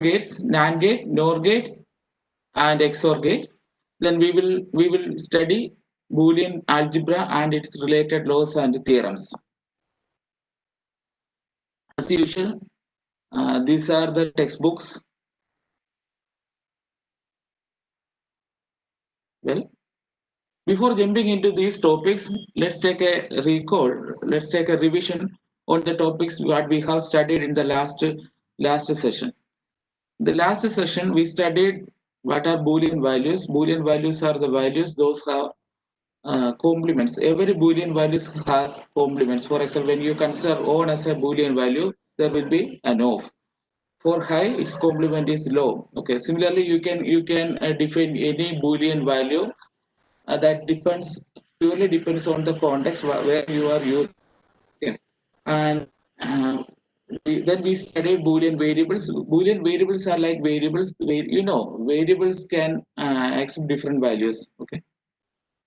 gates, NAND gate, NOR gate, and XOR gate. Then we will study Boolean algebra and its related laws and theorems. As usual, these are the textbooks. Well, before jumping into these topics, let's take a recall. Let's take a revision on the topics what we have studied in the last session. The last session we studied what are Boolean values. Boolean values are the values those have complements. Every Boolean values has complements. For example, when you consider on as a Boolean value, there will be an off. For high, its complement is low. Okay. Similarly, you can define any Boolean value that purely depends on the context where you are using. Okay. And then we studied Boolean variables. Boolean variables are like variables. Variables can accept different values. Okay.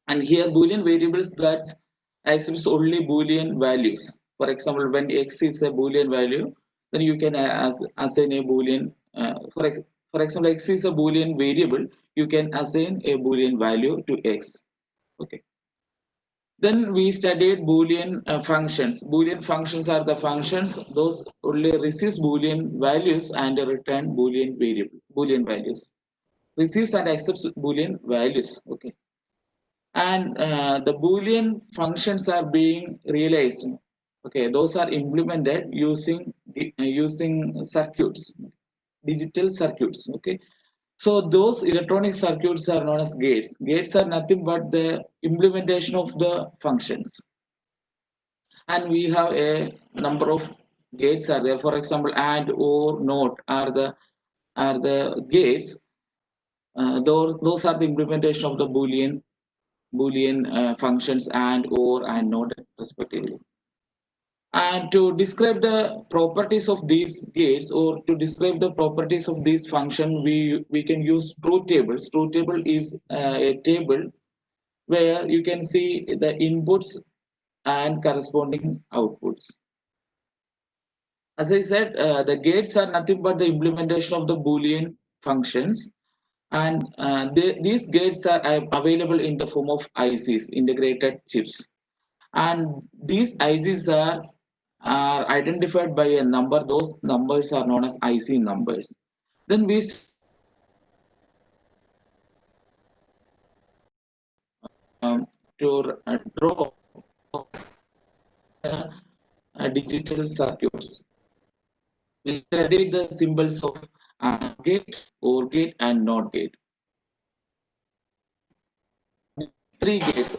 And here Boolean variables that accepts only Boolean values. For example, when x is a Boolean value, then you can assign a Boolean. For example, x is a Boolean variable. You can assign a Boolean value to x. Okay. Then we studied Boolean functions. Boolean functions are the functions those only receives Boolean values and return Boolean values. Receives and accepts Boolean values. Okay. And the Boolean functions are being realized. Okay, those are implemented using circuits, digital circuits. Okay, so those electronic circuits are known as gates. Gates are nothing but the implementation of the functions, and we have a number of gates are there. For example, and, or, not are the gates. Those are the implementation of the Boolean functions and, or, and not respectively. And to describe the properties of these gates or to describe the properties of this function, we can use truth tables. Truth table is a table where you can see the inputs and corresponding outputs. As I said, the gates are nothing but the implementation of the Boolean functions. And these gates are available in the form of ICs, integrated chips. And these ICs are identified by a number. Those numbers are known as IC numbers. Then we to draw digital circuits. We studied the symbols of gate, OR gate, and NOT gate. Three gates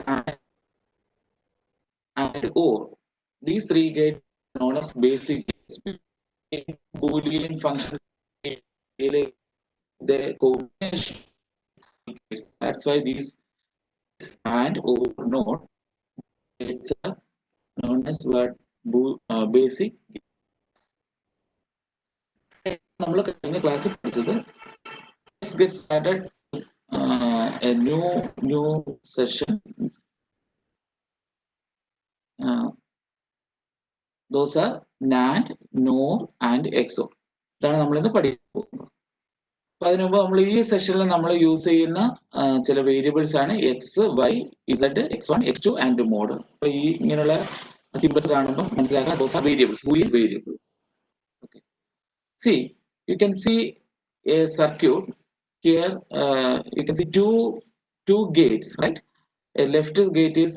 and OR. These three gates are known as basic gates. Boolean function, the combination. That's why these and or not gates are known as what basic. Let's get started. A new session. Those are NAND, NOR, and XOR. ഇതാണ് നമ്മൾ ഇന്ന് പഠിക്കാൻ പോകുന്നത്. അപ്പൊ അതിനു മുമ്പ് നമ്മൾ ഈ സെഷനിൽ നമ്മൾ യൂസ് ചെയ്യുന്ന ചില വേരിയബിൾസ് ആണ് X, Y, Z, x1, x2 and mod. അപ്പൊ ഈ ഇങ്ങനെയുള്ള സിമ്പിൾസ് കാണുമ്പോൾ മനസ്സിലാക്കാൻ those are variables, Boolean variables. Okay. See, you can see a circuit here. You can see two gates, right? A left gate is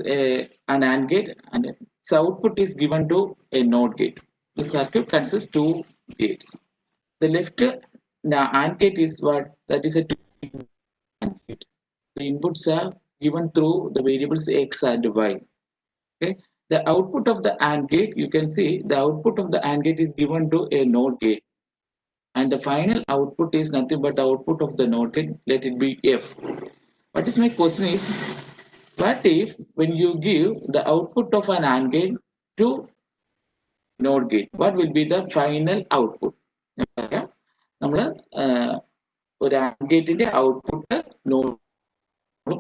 an AND gate, and its output is given to a NOT gate. The circuit consists two gates. The left AND gate is what? That is a AND gate. The inputs are given through the variables x and y. Okay. The output of the AND gate, you can see the output of the AND gate is given to a NOT gate. And the final output is nothing but the output of the NOT gate. Let it be F. What is my question is, what if when you give the output of an AND gate to NOT gate, what will be the final output? നമ്മൾ ഒരു AND ഗേറ്റിന്റെ output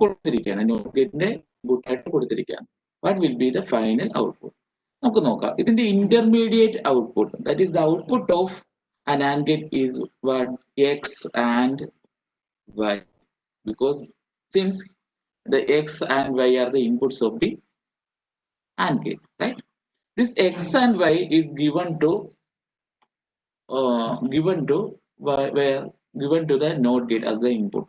കൊടുത്തിരിക്കുകയാണ്, NOT ഗേറ്റിന്റെ ഇൻപുട്ടായിട്ട് കൊടുത്തിരിക്കുകയാണ്. What will be the final output? നമുക്ക് നോക്കാം. ഇതിന്റെ intermediate output, that is the output of an AND gate is what? X and Y, because since the X and Y are the inputs of the AND gate, right? This X and Y is given to where given to the NOT gate as the input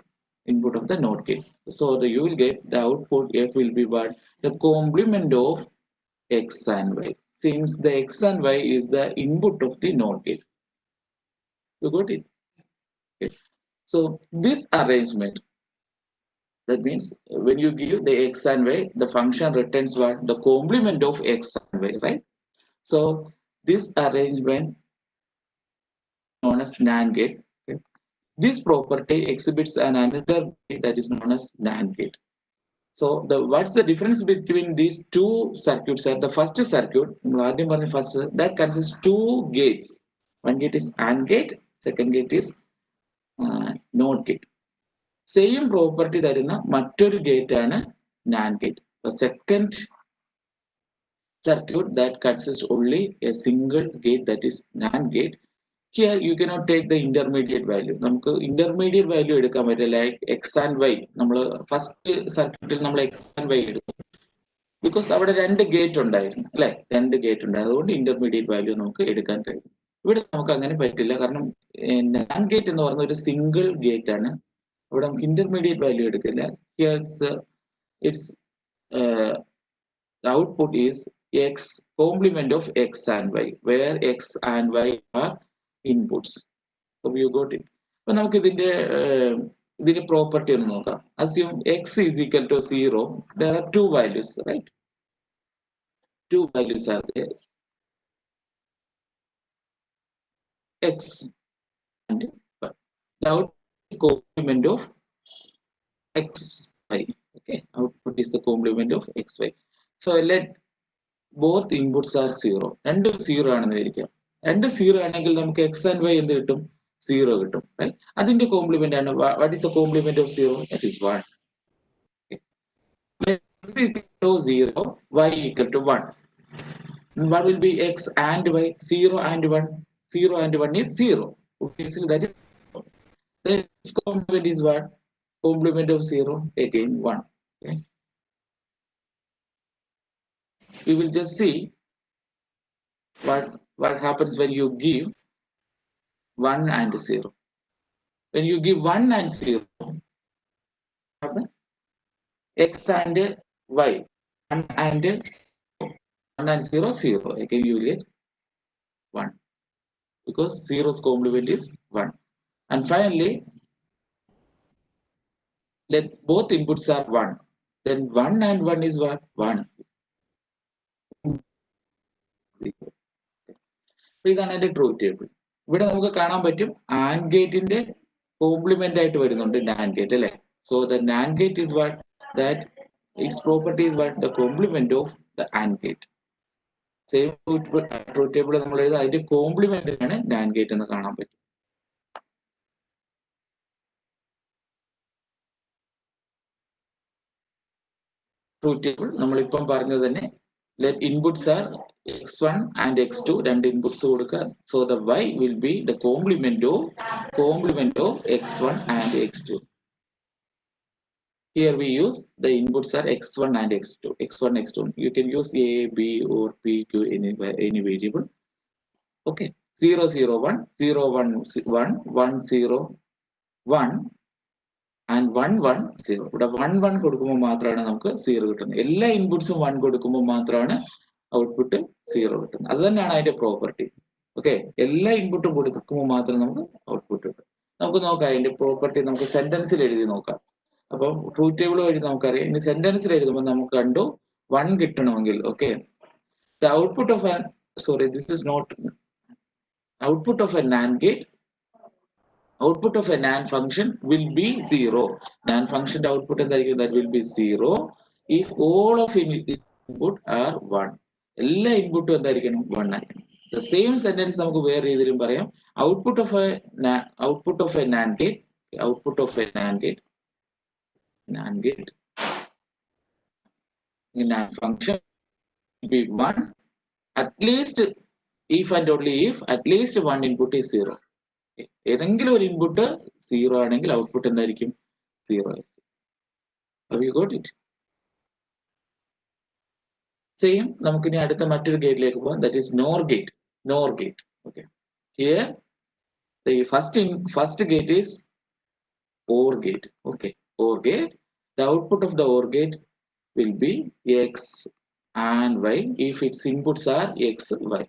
of the NOT gate. So you will get the output F will be what? The complement of X and Y, since the X and Y is the input of the NOT gate. You got it? Okay. So this arrangement, that means when you give the X and Y, the function returns what? The complement of X and Y, right? So this arrangement known as NAND gate. Okay. This property exhibits another gate that is known as NAND gate. So what's the difference between these two circuits? The first circuit, that consists two gates. One gate is AND gate, second gate is NOT gate. Same property തരുന്ന മറ്റൊരു gate ആണ് NAND gate. The second circuit that consists only a single gate, that is NAND gate. Here you cannot take the intermediate value. നമുക്ക് intermediate value എടുക്കാൻ പറ്റില്ല, like X and Y. നമ്മൾ first സർക്യൂട്ടിൽ നമ്മൾ X and Y എടുക്കും, because അവിടെ രണ്ട് gate ഉണ്ടായിരുന്നു അല്ലെ, രണ്ട് ഗേറ്റ് ഉണ്ടായിരുന്നു, അതുകൊണ്ട് ഇന്റർമീഡിയറ്റ് വാല്യൂ നമുക്ക് എടുക്കാൻ കഴിയും. ഇവിടെ നമുക്ക് അങ്ങനെ പറ്റില്ല, കാരണം NAND ഗേറ്റ് എന്ന് പറയുന്ന ഒരു സിംഗിൾ ഗേറ്റ് ആണ്, ഇവിടെ നമുക്ക് ഇന്റർമീഡിയറ്റ് വാല്യൂ എടുക്കില്ല. Here it's the output is X complement of X and Y, where X and Y are inputs. So you got it. അപ്പൊ നമുക്ക് ഇതിന്റെ പ്രോപ്പർട്ടി ഒന്ന് നോക്കാം. Assume X is equal to 0. There are two values, right? Two values are there, X and Y. The output is complement of XY. Okay, output is the complement of XY. So let both inputs are 0. രണ്ടും 0 ആണെന്ന് വിചാരിക്കാം. രണ്ട് 0 ആണെങ്കിൽ നമുക്ക് X and Y എന്ത് കിട്ടും? 0 കിട്ടും. അതിന്റെ കോംപ്ലിമെന്റ് ആണ്. What is the complement of 0? That is 1. Okay. Let X equal to 0, Y equal to 1. What will be X and Y? 0 and 1. 0 and 1 is 0. Okay, so that is the complement is what? Complement of 0, again 1. Okay. We will just see what happens when you give 1 and 0. When you give 1 and 0, X and Y, 1 and 0, 0. Again you will get 1, because 0's complement is 1. And finally, let both inputs are 1. Then 1 and 1 is what? 1. ഇതാണ് അതിന്റെ truth table. ഇവിടെ നമുക്ക് കാണാൻ പറ്റും and ഗേറ്റിന്റെ complement ആയിട്ട് വരുന്നുണ്ട് NAND gate അല്ലെ. So the NAND gate is what? That its property is what? The complement of the AND gate. Same truth table നമ്മൾ എഴുതുക, അതിന്റെ കോംപ്ലിമെന്റ് ആണ് NAND ഗേറ്റ് എന്ന് കാണാൻ പറ്റും. ട്രൂത്ത് ടേബിൾ നമ്മളിപ്പം പറഞ്ഞത് തന്നെ, let inputs are X1 and X2, രണ്ട് inputs കൊടുക്കുക. So the Y will be the complement of X1 and X2. Here we use the inputs are X1 and X2. X1, X2. You can use A, B, or P, Q, any variable. Okay. 0, 0, 1, 0, 1, 1, 1, 0, 1, and 1, 1, 0. ഇവിടെ 1, 1 കൊടുക്കുമ്പോൾ മാത്രമാണ് നമുക്ക് 0 കിട്ടുന്നത്. എല്ലാ ഇൻപുട്സും 1 കൊടുക്കുമ്പോൾ മാത്രമാണ് output 0 കിട്ടുന്നത്. അത് തന്നെയാണ് അതിന്റെ പ്രോപ്പർട്ടി. ഓക്കെ, എല്ലാ ഇൻപുട്ടും കൊടുക്കുമ്പോൾ മാത്രം നമുക്ക് ഔട്ട്പുട്ട് കിട്ടും. നമുക്ക് നോക്കാം അതിന്റെ പ്രോപ്പർട്ടി, നമുക്ക് സെന്റൻസിൽ എഴുതി നോക്കാം. അപ്പം ട്രൂത്ത് ടേബിൾ വഴി നമുക്കറിയാം. ഇനി സെന്റൻസിൽ എഴുതുമ്പോൾ നമുക്ക് കണ്ടു 1 കിട്ടണമെങ്കിൽ, okay, the output of an this is not output of a NAND gate. Output of a NAND function will be 0. NAND function output എന്തായിരിക്കും? That will be 0 if all of input are 1. എല്ലാ ഇൻപുട്ടും എന്തായിരിക്കണം? 1 ആയിരിക്കണം. The same sentence നമുക്ക് വേറെ രീതിയിലും പറയാം. Output of a NAND gate, output of a NAND gate NAND function will be 1, at least if and only if at least one input is 0. ഏതെങ്കിലും ഒരു ഇൻപുട്ട് 0 ആണെങ്കിൽ ഔട്ട്പുട്ട് എന്തായിരിക്കും? 0 ആയിരിക്കും. Have you got it? Same, നമുക്കിനി അടുത്ത മറ്റൊരു ഗേറ്റിലേക്ക് പോകാം. That is NOR gate. NOR gate. Okay. Here the first gate is OR gate. Okay. OR gate. The output of the OR gate will be X and Y if its inputs are X, Y.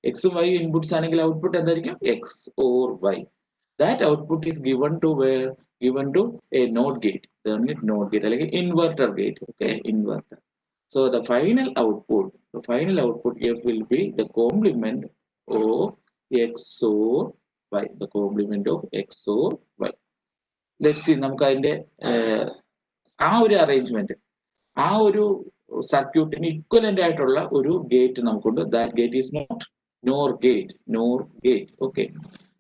X, Y inputs ആണെങ്കിൽ output എന്തായിരിക്കും? X or Y. That output is given to where? Given to a NOT gate. The NOT gate അല്ലെങ്കിൽ inverter gate. Okay, inverter. So the final output F will be the complement of XOR Y. The complement of XOR Y. Let's see, നമുക്ക് അതിന്റെ ആ ഒരു arrangement, ആ ഒരു സർക്യൂട്ടിന് equivalent ആയിട്ടുള്ള ഒരു ഗേറ്റ് നമുക്കുണ്ട്. That gate is not NOR gate. NOR gate. Okay.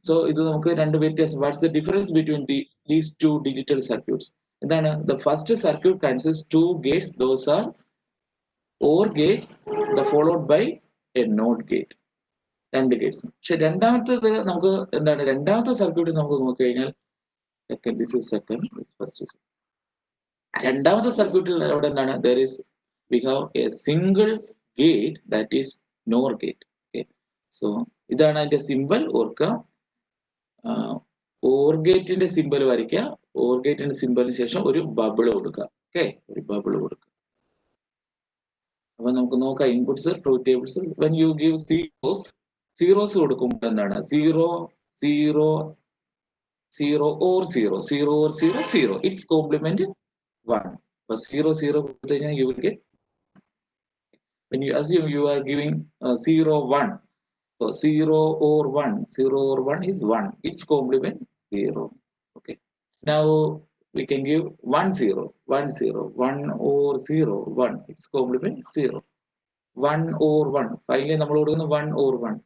So ഇത് നമുക്ക് രണ്ട് വ്യത്യാസം. What's the difference between these two digital circuits? എന്താണ്? The first circuit consist two gates. Those are OR gate, the followed by a NOT gate. രണ്ട് gates. പക്ഷെ രണ്ടാമത്തേത് നമുക്ക് എന്താണ്? രണ്ടാമത്തെ സർക്യൂട്ട് നമുക്ക് നോക്കിക്കഴിഞ്ഞാൽ രണ്ടാമത്തെ സർക്യൂട്ടിൽ അവിടെ എന്താണ്? There is we have a single gate, that is NOR gate. Okay. So ഇതാണ് അതിന്റെ സിമ്പൽ. ഓർക്കുക, OR ഗേറ്റിന്റെ സിമ്പൽ വരയ്ക്കുക. OR ഗേറ്റിന്റെ സിമ്പലിന് ശേഷം ഒരു ബബിൾ കൊടുക്കുക. ഓക്കെ, ഒരു ബബിൾ കൊടുക്കുക. അപ്പൊ നമുക്ക് നോക്കാം inputs, truth tables. When you give zeros കൊടുക്കുമ്പോൾ എന്താണ്? 0 0 0 or 0 0 or 0 0. Its complement 1. അപ്പൊ 0 0 കൊടുത്തു കഴിഞ്ഞാൽ you will get. When you assume you are giving 0 1, so 0 or 1 is 1. Its complement 0. Okay. Now we can give 1 0 1 0 1 or 0 1. Its complement 0. 1 or 1. Finally നമ്മൾ കൊടുക്കുന്ന 1 or 1.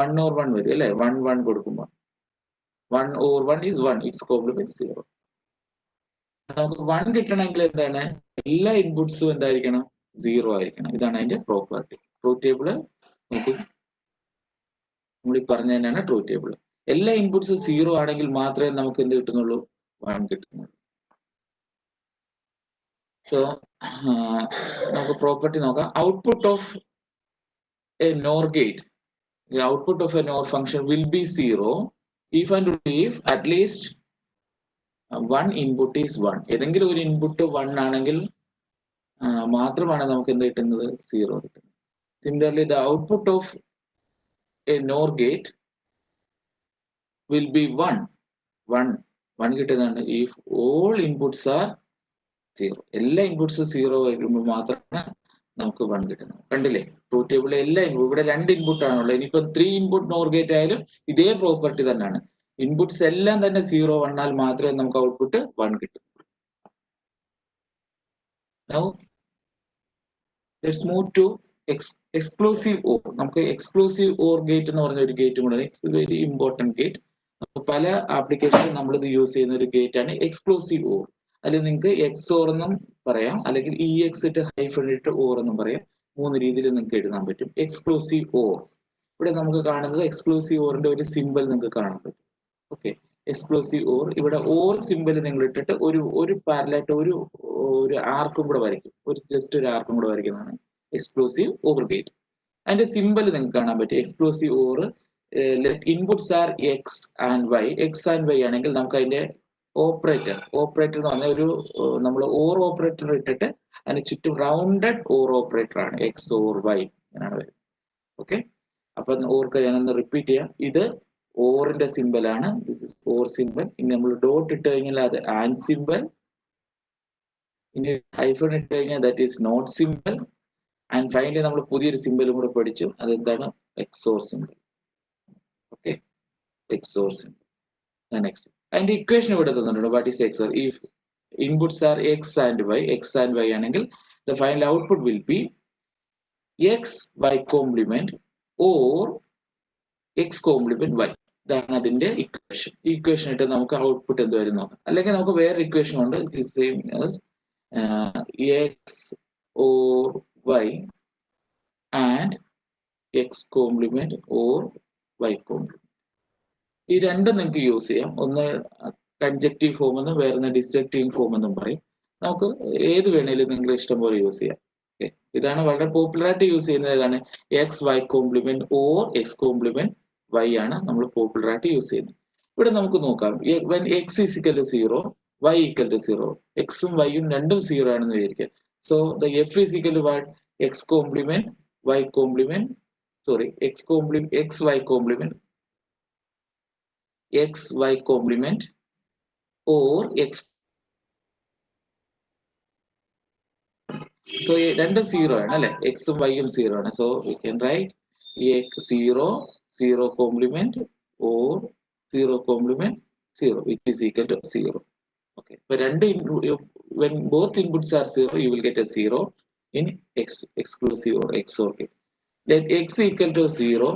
1 or 1 വരും അല്ലേ? 1 1 കൊടുക്കുമ്പോൾ 1 or 1 is 1. Its complement 0. നമുക്ക് 1 കിട്ടണമെങ്കിൽ എന്താണ്? എല്ലാ ഇൻപുട്സും എന്തായിരിക്കണം? 0 ആയിരിക്കണം. ഇതാണ് അതിന്റെ പ്രോപ്പർട്ടി. ട്രൂത്ത് ടേബിൾ നോക്കൂ, നമ്മൾ പറഞ്ഞ തന്നെയാണ് ട്രൂത്ത് ടേബിൾ. എല്ലാ ഇൻപുട്സും 0 ആണെങ്കിൽ മാത്രമേ നമുക്ക് എന്ത് കിട്ടുന്നുള്ളൂ? 1 കിട്ടുന്നുള്ളൂ. സോ നമുക്ക് പ്രോപ്പർട്ടി നോക്കാം. Output of A NOR gate, the output of a NOR function will be 0 if and if at least one input is 1. ഏതെങ്കിലും ഒരു ഇൻപുട്ട് 1 ആണെങ്കിൽ മാത്രമാണ് നമുക്ക് എന്ത് കിട്ടുന്നത്? 0 കിട്ടുന്നത്. Similarly, the output of a NOR gate will be 1 കിട്ടുന്നുണ്ട് if all inputs are 0. എല്ലാ ഇൻപുട്സും 0 വരുമ്പോൾ മാത്രമാണ് നമുക്ക് 1 കിട്ടുന്നത്. കണ്ടില്ലേ? ട്രൂത്ത് ടേബിളിലെ എല്ലാ ഇൻപുട്ട്, ഇവിടെ 2 ഇൻപുട്ട് ആണുള്ളത്. ഇനിയിപ്പോ 3 ഇൻപുട്ട് NOR ഗേറ്റ് ആയാലും ഇതേ പ്രോപ്പർട്ടി തന്നെയാണ്. ഇൻപുട്സ് എല്ലാം തന്നെ 0 വന്നാൽ മാത്രമേ നമുക്ക് ഔട്ട്പുട്ട് 1 കിട്ടൂ. Now let's move to exclusive OR. നമുക്ക് എക്സ്ക്ലൂസീവ് OR ഗേറ്റ് എന്ന് പറഞ്ഞ ഒരു ഗേറ്റും കൂടെ, ഇറ്റ്സ് വെരി ഇമ്പോർട്ടന്റ് ഗേറ്റ്. പല ആപ്ലിക്കേഷനിലും നമ്മളിത് യൂസ് ചെയ്യുന്ന ഒരു ഗേറ്റ് ആണ് എക്സ്ക്ലൂസീവ് OR. അതിൽ നിങ്ങൾക്ക് XOR എന്നും പറയാം, അല്ലെങ്കിൽ EX ഇട്ട് ഹൈഫൺ ഇട്ട് OR എന്നും പറയാം. 3 രീതിയിൽ നിങ്ങൾക്ക് എഴുതാൻ പറ്റും. Exclusive OR. ഇവിടെ നമുക്ക് കാണുന്നത് എക്സ്ക്ലൂസീവ് ORന്റെ ഒരു സിമ്പൽ നിങ്ങൾക്ക് കാണാൻ പറ്റും. Okay, exclusive OR. ഇവിടെ OR സിമ്പൽ നിങ്ങൾ ഇട്ടിട്ട് ഒരു പാരലായിട്ട് ഒരു ആർക്കും കൂടെ വരയ്ക്കും. ജസ്റ്റ് ഒരു ആർക്കും കൂടെ വരയ്ക്കുന്നതാണ് എക്സ്ക്ലൂസീവ് OR ഗേറ്റ്. അതിന്റെ സിമ്പൽ നിങ്ങൾക്ക് കാണാൻ പറ്റും. Exclusive OR inputs are X and Y. X and Y ആണെങ്കിൽ നമുക്ക് അതിന്റെ ഓപ്പറേറ്റർ എന്ന് പറഞ്ഞാൽ ഒരു നമ്മൾ OR ഓപ്പറേറ്റർ ഇട്ടിട്ട് അതിന് ചുറ്റും റൗണ്ടഡ് OR ഓപ്പറേറ്റർ ആണ് XOR Y എന്നാണ് വരുന്നത്. ഓക്കെ, അപ്പൊ ഓർക്ക് ഞാനൊന്ന് റിപ്പീറ്റ് ചെയ്യാം. ഇത് ഓറിന്റെ സിമ്പൽ ആണ്. This is OR symbol. ഇനി നമ്മൾ ഡോട്ട് ഇട്ട് കഴിഞ്ഞാൽ അത് ആൻഡ് സിമ്പൽ. ഇനി ഹൈഫൺ ഇട്ട് കഴിഞ്ഞാൽ that is not symbol. And finally നമ്മൾ പുതിയൊരു സിമ്പലും കൂടെ പഠിച്ചു. അതെന്താണ്? XOR symbol. Okay, XOR symbol. Next അതിന്റെ ഇക്വേഷൻ ഇവിടെ തന്നിട്ടുണ്ട്. What is XOR? If inputs are X and Y ആണെങ്കിൽ the final output will be X Y complement or X complement Y. ഇതാണ് അതിന്റെ ഇക്വേഷൻ. ഈ ഇക്വേഷൻ ഇട്ട് നമുക്ക് ഔട്ട്പുട്ട് എന്ത് വരും നോക്കാം. അല്ലെങ്കിൽ നമുക്ക് വേറെ ഇക്വേഷൻ ഉണ്ട്. Same as X or Y and X complement or Y complement. ഈ രണ്ടും നിങ്ങൾക്ക് യൂസ് ചെയ്യാം. ഒന്ന് കൺജക്റ്റീവ് ഫോം എന്നും വേറെ ഡിസ്ജക്റ്റീവ് ഫോം എന്നും പറയും. നമുക്ക് ഏത് വേണേലും നിങ്ങൾ ഇഷ്ടം പോലെ യൂസ് ചെയ്യാം. ഓക്കെ, ഇതാണ് വളരെ പോപ്പുലർ ആയിട്ട് യൂസ് ചെയ്യുന്നത്. ഏതാണ്? X Y complement or X complement Y ആണ് നമ്മൾ പോപ്പുലർ ആയിട്ട് യൂസ് ചെയ്യുന്നത്. ഇവിടെ നമുക്ക് നോക്കാം, when x is equal to 0, y equal to 0, എക്സും വൈയും രണ്ടും 0 ആണെന്ന് വിചാരിക്കുക. So the f is equal to what? x complement y complement, sorry, x y complement or x. So രണ്ട് 0 ആണ് അല്ലെ, എക്സും വൈയും 0 ആണ്. So we can write x 0 complement or 0 complement 0 which is equal to 0. Okay, but when both inputs are 0, you will get a 0 in exclusive or XOR gate. Let x equal to 0,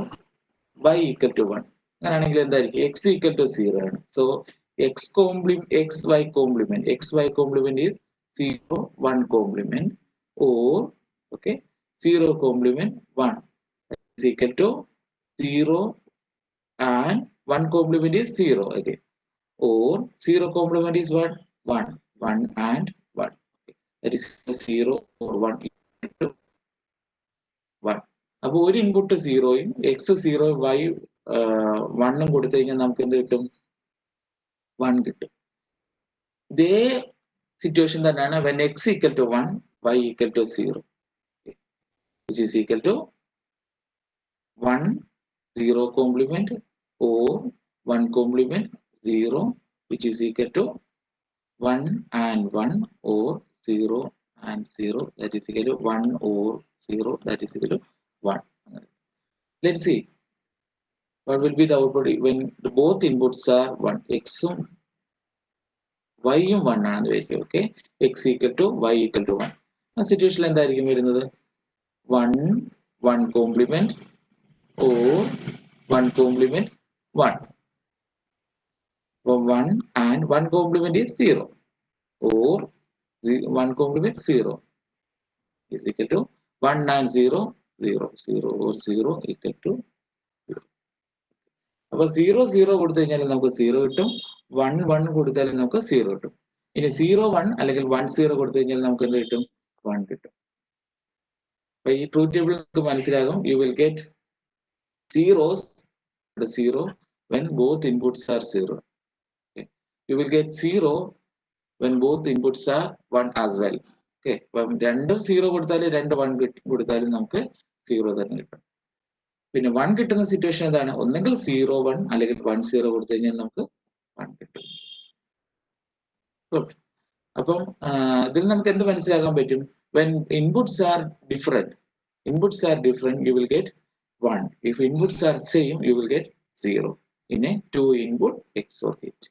y equal to 1. അങ്ങനെയാണെങ്കിൽ എന്തായിരിക്കും? x equal to 0 ആണ്. So xy complement is 0 1 complement or okay 0 complement 1 is equal to 0 and 1 complement is 0 again, or 0 complement is what? 1 and 1. Okay. That is 0 or 1 equal to 1. അപ്പോൾ ഒരു input 0യും X 0 Y 1ഉം കൊടുത്തു കഴിഞ്ഞാൽ നമുക്ക് എന്ത് കിട്ടും? 1 കിട്ടും. ഇതേ സിറ്റുവേഷൻ തന്നെയാണ് when x equal to 1, y equal to 0, which is equal to 1 0 complement or 1 complement 0, which is equal to 1 and 1 or 0 and 0, that is equal to 1 or 0, that is equal to 1. Let's see what will be the output when both inputs are 1. X ഉം y ഉം 1 ആണെന്ന് വയ്ക്കുക. Okay, x equal to y equal to 1. ആ സിറ്റുവേഷനിൽ എന്തായിരിക്കും വരുന്നത്? 1 1 complement or 1 complement 1. So 1 and 1 complement is 0 or 1 complement 0 is equal to 1 and 0 0 0 or 0 equal to 0. അപ്പോൾ 0 0 കൊടുത്തു കഴിഞ്ഞാൽ നമുക്ക് 0 കിട്ടും, 1 1 കൊടുത്താലും നമുക്ക് 0 കിട്ടും. ഇനി 0 1 അല്ലെങ്കിൽ 1 0 കൊടുത്തു കഴിഞ്ഞാൽ നമുക്ക് എന്ത് കിട്ടും? 1 കിട്ടും. അപ്പൊ ഈ ട്രൂത്ത് ടേബിൾ നമുക്ക് മനസ്സിലാകും. U will get zeros 0 when both inputs are 0. Okay. You will get 0 when both inputs are 1 as well. Okay, അപ്പം രണ്ടും 0 കൊടുത്താലും 2 1 കൊടുത്താലും നമുക്ക് 0 തന്നെ കിട്ടും. പിന്നെ 1 കിട്ടുന്ന സിറ്റുവേഷൻ ഏതാണ്? ഒന്നെങ്കിൽ 0 1 അല്ലെങ്കിൽ 1 0 കൊടുത്തു കഴിഞ്ഞാൽ നമുക്ക് 1 കിട്ടും. ഗുഡ്. അപ്പം ഇതിൽ നമുക്ക് എന്ത് മനസ്സിലാക്കാൻ പറ്റും? when inputs are different, you will get 1. If inputs are same, you will get 0 in a 2 input XOR gate.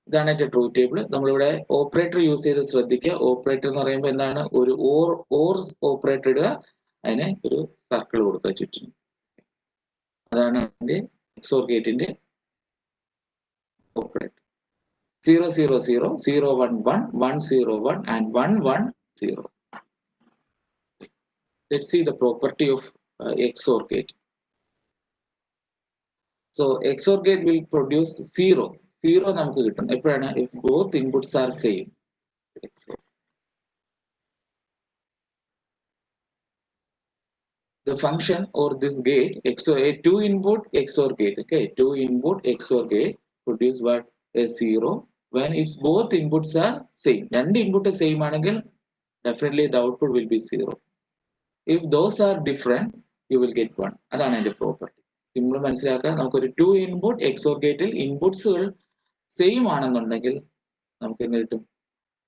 ഇതാണ് എന്റെ ട്രൂത്ത് ടേബിൾ. നമ്മളിവിടെ ഓപ്പറേറ്റർ യൂസ് ചെയ്ത് ശ്രദ്ധിക്കുക. ഓപ്പറേറ്റർ എന്ന് പറയുമ്പോൾ എന്താണ്? ഒരു ഓർ ഓപ്പറേറ്റർ ഇടുക, അതിന് ഒരു സർക്കിൾ കൊടുക്കുക ചുറ്റും. അതാണ് എന്റെ XOR ഗേറ്റിന്റെ operator. 0 0 0 0 1 1 1 0 1 and 1 1 0. Let's see the property of XOR gate. So XOR gate will produce 0 നമുക്ക് കിട്ടും എപ്പോഴാണ്? if both inputs are same. XOR. The function or this gate XOR a 2 input XOR gate. Okay, 2 input XOR gate produce what? A 0 when its both inputs are same. രണ്ട് input same ആണെങ്കിൽ definitely the output will be 0. If those are different, you will get 1. അതാണ് അതിന്റെ property. Simple മനസ്സിലാക്കുക. നമുക്കൊരു 2 input XOR ഗേറ്റിൽ ഇൻപുട്സുകൾ same ആണെന്നുണ്ടെങ്കിൽ നമുക്ക് എന്ത് കിട്ടും?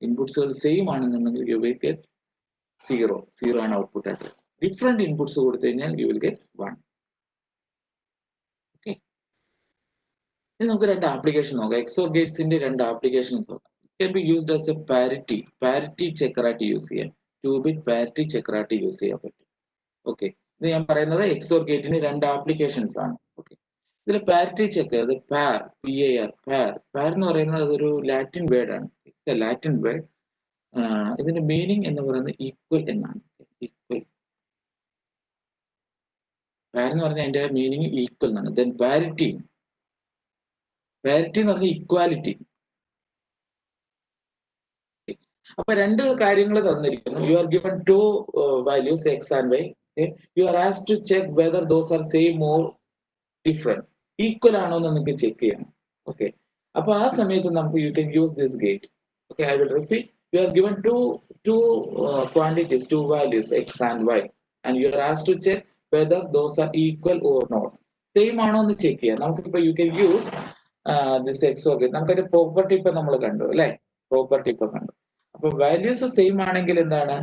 ഇൻപുട്സുകൾ സെയിം ആണെന്നുണ്ടെങ്കിൽ യു വിൽ ഗെറ്റ് 0 ആണ് ഔട്ട്പുട്ട് ആയിട്ട്. ഡിഫറെന്റ് ഇൻപുട്സ് കൊടുത്തു കഴിഞ്ഞാൽ യു വിൽ ഗെറ്റ് 1. ഓക്കെ, ഇനി നമുക്ക് രണ്ട് ആപ്ലിക്കേഷൻ നോക്കാം. XOR ഗേറ്റ്സിന്റെ രണ്ട് ആപ്ലിക്കേഷൻസ് നോക്കാം. It can be used as a parity ചെക്കറായിട്ട് യൂസ് ചെയ്യാം. 2-bit പാരിറ്റി ചെക്കറായിട്ട് യൂസ് ചെയ്യാൻ പറ്റും. ഓക്കെ, ഇത് ഞാൻ പറയുന്നത് XOR ഗേറ്റിന് രണ്ട് ആപ്ലിക്കേഷൻസ് ആണ്. ഓക്കെ, ഇതിൽ പാരിറ്റി ചെക്കർ, അത് പാർ എന്ന് പറയുന്നത് അതൊരു ലാറ്റിൻ വേർഡ് ആണ്. It's a Latin word. ഇതിന്റെ മീനിങ് എന്ന് പറയുന്നത് ഈക്വൽ എന്നാണ്. ഈക്വൽ. പാരി എന്ന് പറഞ്ഞാൽ അതിന്റെ മീനിങ് ഈക്വൽ എന്നാണ്. ദെൻ പാരിറ്റി എന്ന് പറഞ്ഞാൽ ഇക്വാലിറ്റി. അപ്പൊ രണ്ട് കാര്യങ്ങൾ തന്നിരിക്കുന്നു. You are given two values X and Y. You are asked to check whether those are same or different. Equal ആണോ എന്ന് നിങ്ങൾക്ക് ചെക്ക് ചെയ്യണം. ഓക്കെ, അപ്പൊ ആ സമയത്ത് നമുക്ക് you can use this gate. Okay, I will repeat. U are given two quantities, two values x and y, and you are asked to check whether those are equal or not. Same ആണോ എന്ന് check ചെയ്യാം. നമുക്കിപ്പോ you can use this X. Okay, നമുക്കൊരു property ഇപ്പൊ നമ്മൾ കണ്ടു അല്ലെ, property ഇപ്പൊ കണ്ടു. അപ്പൊ വാല്യൂസ് സെയിം ആണെങ്കിൽ എന്താണ്,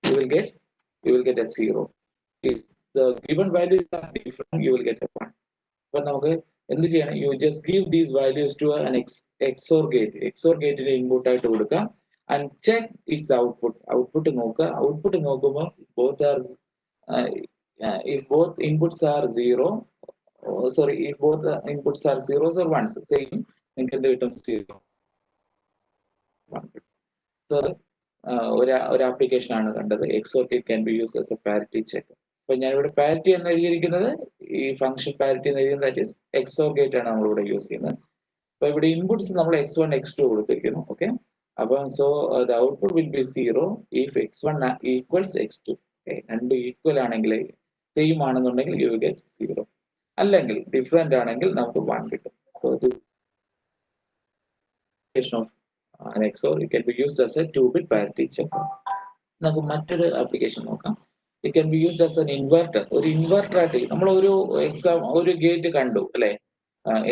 U will get A 0. If the given values are different, you will get a 1. അപ്പൊ നമുക്ക് എന്ത് ചെയ്യണം, you just give these values to an XOR gate. XOR ഗേറ്റിന്റെ ഇൻപുട്ട് ആയിട്ട് കൊടുക്കാം. And check its output. Output നോക്കുക. ഔട്ട്പുട്ട് നോക്കുമ്പോൾ if both inputs are 0, if both inputs are zeros or ones, same, നിങ്ങൾക്ക് എന്ത് കിട്ടും, 0. So ഒരു ആപ്ലിക്കേഷൻ ആണ് കണ്ടത്. XOR gate can be used as a parity check. അപ്പൊ ഞാനിവിടെ പാരിറ്റി എന്ന് എഴുതിയിരിക്കുന്നത് ഈ ഫംഗ്ഷൻ പാരിറ്റി എന്ന് എഴുതിയത്, ദാറ്റ് ഈസ് XOR ഗേറ്റ് ആണ് നമ്മളിവിടെ യൂസ് ചെയ്യുന്നത്. അപ്പൊ ഇവിടെ ഇൻപുട്സ് നമ്മൾ x1 x2 കൊടുത്തിരിക്കുന്നു. ഓക്കെ, അപ്പം so the output will be 0 if x1 equals x2. രണ്ട് ഈക്വൽ ആണെങ്കിൽ, സെയിം ആണെന്നുണ്ടെങ്കിൽ യു വിൽ ഗെറ്റ് 0. അല്ലെങ്കിൽ ഡിഫറെന്റ് ആണെങ്കിൽ നമുക്ക് 1 കിട്ടും. So this of an XOR it can be used as a 2-bit parity check. നമുക്ക് മറ്റൊരു ആപ്ലിക്കേഷൻ നോക്കാം. It can be used as an inverter. ഒരു ഇൻവെർട്ടർ ആയിട്ട് നമ്മൾ ഒരു ഗേറ്റ് കണ്ടു അല്ലെ.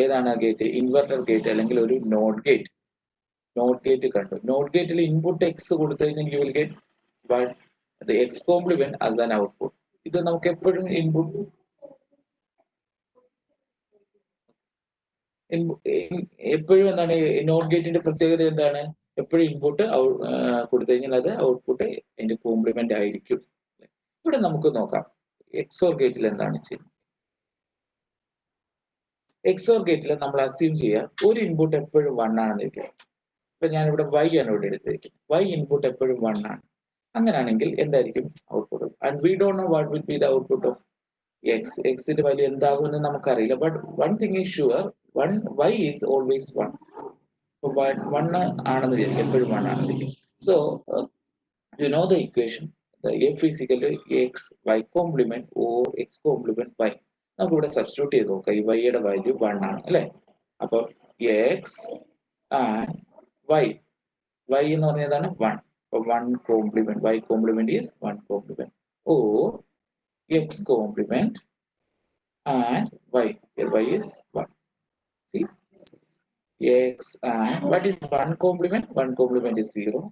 ഏതാണ് ഗേറ്റ്? ഇൻവെർട്ടർ ഗേറ്റ് അല്ലെങ്കിൽ ഒരു നോട്ട് ഗേറ്റ് കണ്ടു. നോട്ട് ഗേറ്റിൽ ഇൻപുട്ട് എക്സ് കൊടുത്തു കഴിഞ്ഞാൽ you will get X complement as an output. ഇത് നമുക്ക് എപ്പോഴും ഇൻപുട്ട് എപ്പോഴും എന്താണ്, നോട്ട് ഗേറ്റിന്റെ പ്രത്യേകത എന്താണ്, എപ്പോഴും ഇൻപുട്ട് കൊടുത്തു കഴിഞ്ഞാൽ അത് ഔട്ട്പുട്ട് അതിന്റെ കോംപ്ലിമെന്റ് ആയിരിക്കും. ഇവിടെ നമുക്ക് നോക്കാം XOR ഗേറ്റിൽ എന്താണ് ചെയ്യുന്നത്. XOR ഗേറ്റിൽ നമ്മൾ അസ്യൂം ചെയ്യുക ഒരു ഇൻപുട്ട് എപ്പോഴും 1 ആണെന്നിരിക്കും. ഇപ്പൊ ഞാനിവിടെ y ആണ് ഇവിടെ എടുത്തിരിക്കുന്നത്. y ഇൻപുട്ട് എപ്പോഴും 1 ആണ്. അങ്ങനെയാണെങ്കിൽ എന്തായിരിക്കും output? And we don't know what will be the output of എക്സിന്റെ വാല്യൂ എന്താകുമെന്ന് നമുക്കറിയില്ല. But one thing is sure, y is always 1. 1 ആണെന്ന് വിചാരിക്കും, എപ്പോഴും 1 ആണെന്നിരിക്കും. So you know the equation, f is equal to x y complement or x complement y. നമുക്ക് ഇവിടെ substitute ചെയ്ത് നോക്കാം. ഈ y യുടെ വാല്യൂ 1 ആണ് അല്ലെ. അപ്പൊ x and y എന്ന് പറഞ്ഞതാണ് 1. അപ്പൊ 1 complement, y complement is 1 complement, or x complement and y. Here y is 1. See, x and what is 1 complement? 1 complement is 0,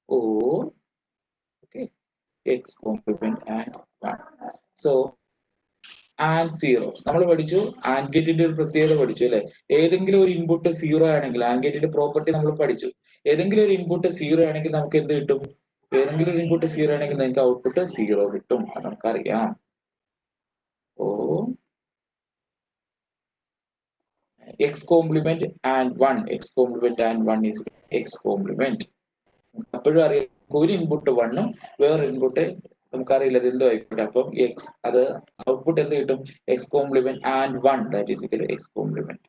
or okay, x complement and 1. So and 0 നമ്മൾ പഠിച്ചു. And ഗേറ്റിന്റെ ഒരു പ്രത്യേകത പഠിച്ചു അല്ലെ. ഏതെങ്കിലും ഒരു ഇൻപുട്ട് 0 ആണെങ്കിൽ, ആൻഡ് ഗേറ്റിന്റെ പ്രോപ്പർട്ടി നമ്മൾ പഠിച്ചു. ഏതെങ്കിലും ഒരു ഇൻപുട്ട് 0 ആണെങ്കിൽ നമുക്ക് എന്ത് കിട്ടും? ഏതെങ്കിലും ഒരു ഇൻപുട്ട് 0 ആണെങ്കിൽ നിങ്ങൾക്ക് ഔട്ട്പുട്ട് 0 കിട്ടും. അത് നമുക്കറിയാം. ഓ x complement and 1, x complement and 1 is x complement. അപ്പോഴും അറിയാം ഒരു ഇൻപുട്ട് 1ഉം വേറെ ഇൻപുട്ട് നമുക്കറിയില്ല അത് എന്തോ ആയിക്കോട്ടെ. അപ്പം എക്സ് അത് ഔട്ട്പുട്ട് എന്ത് കിട്ടും? X complement and 1, that is equal to X complement.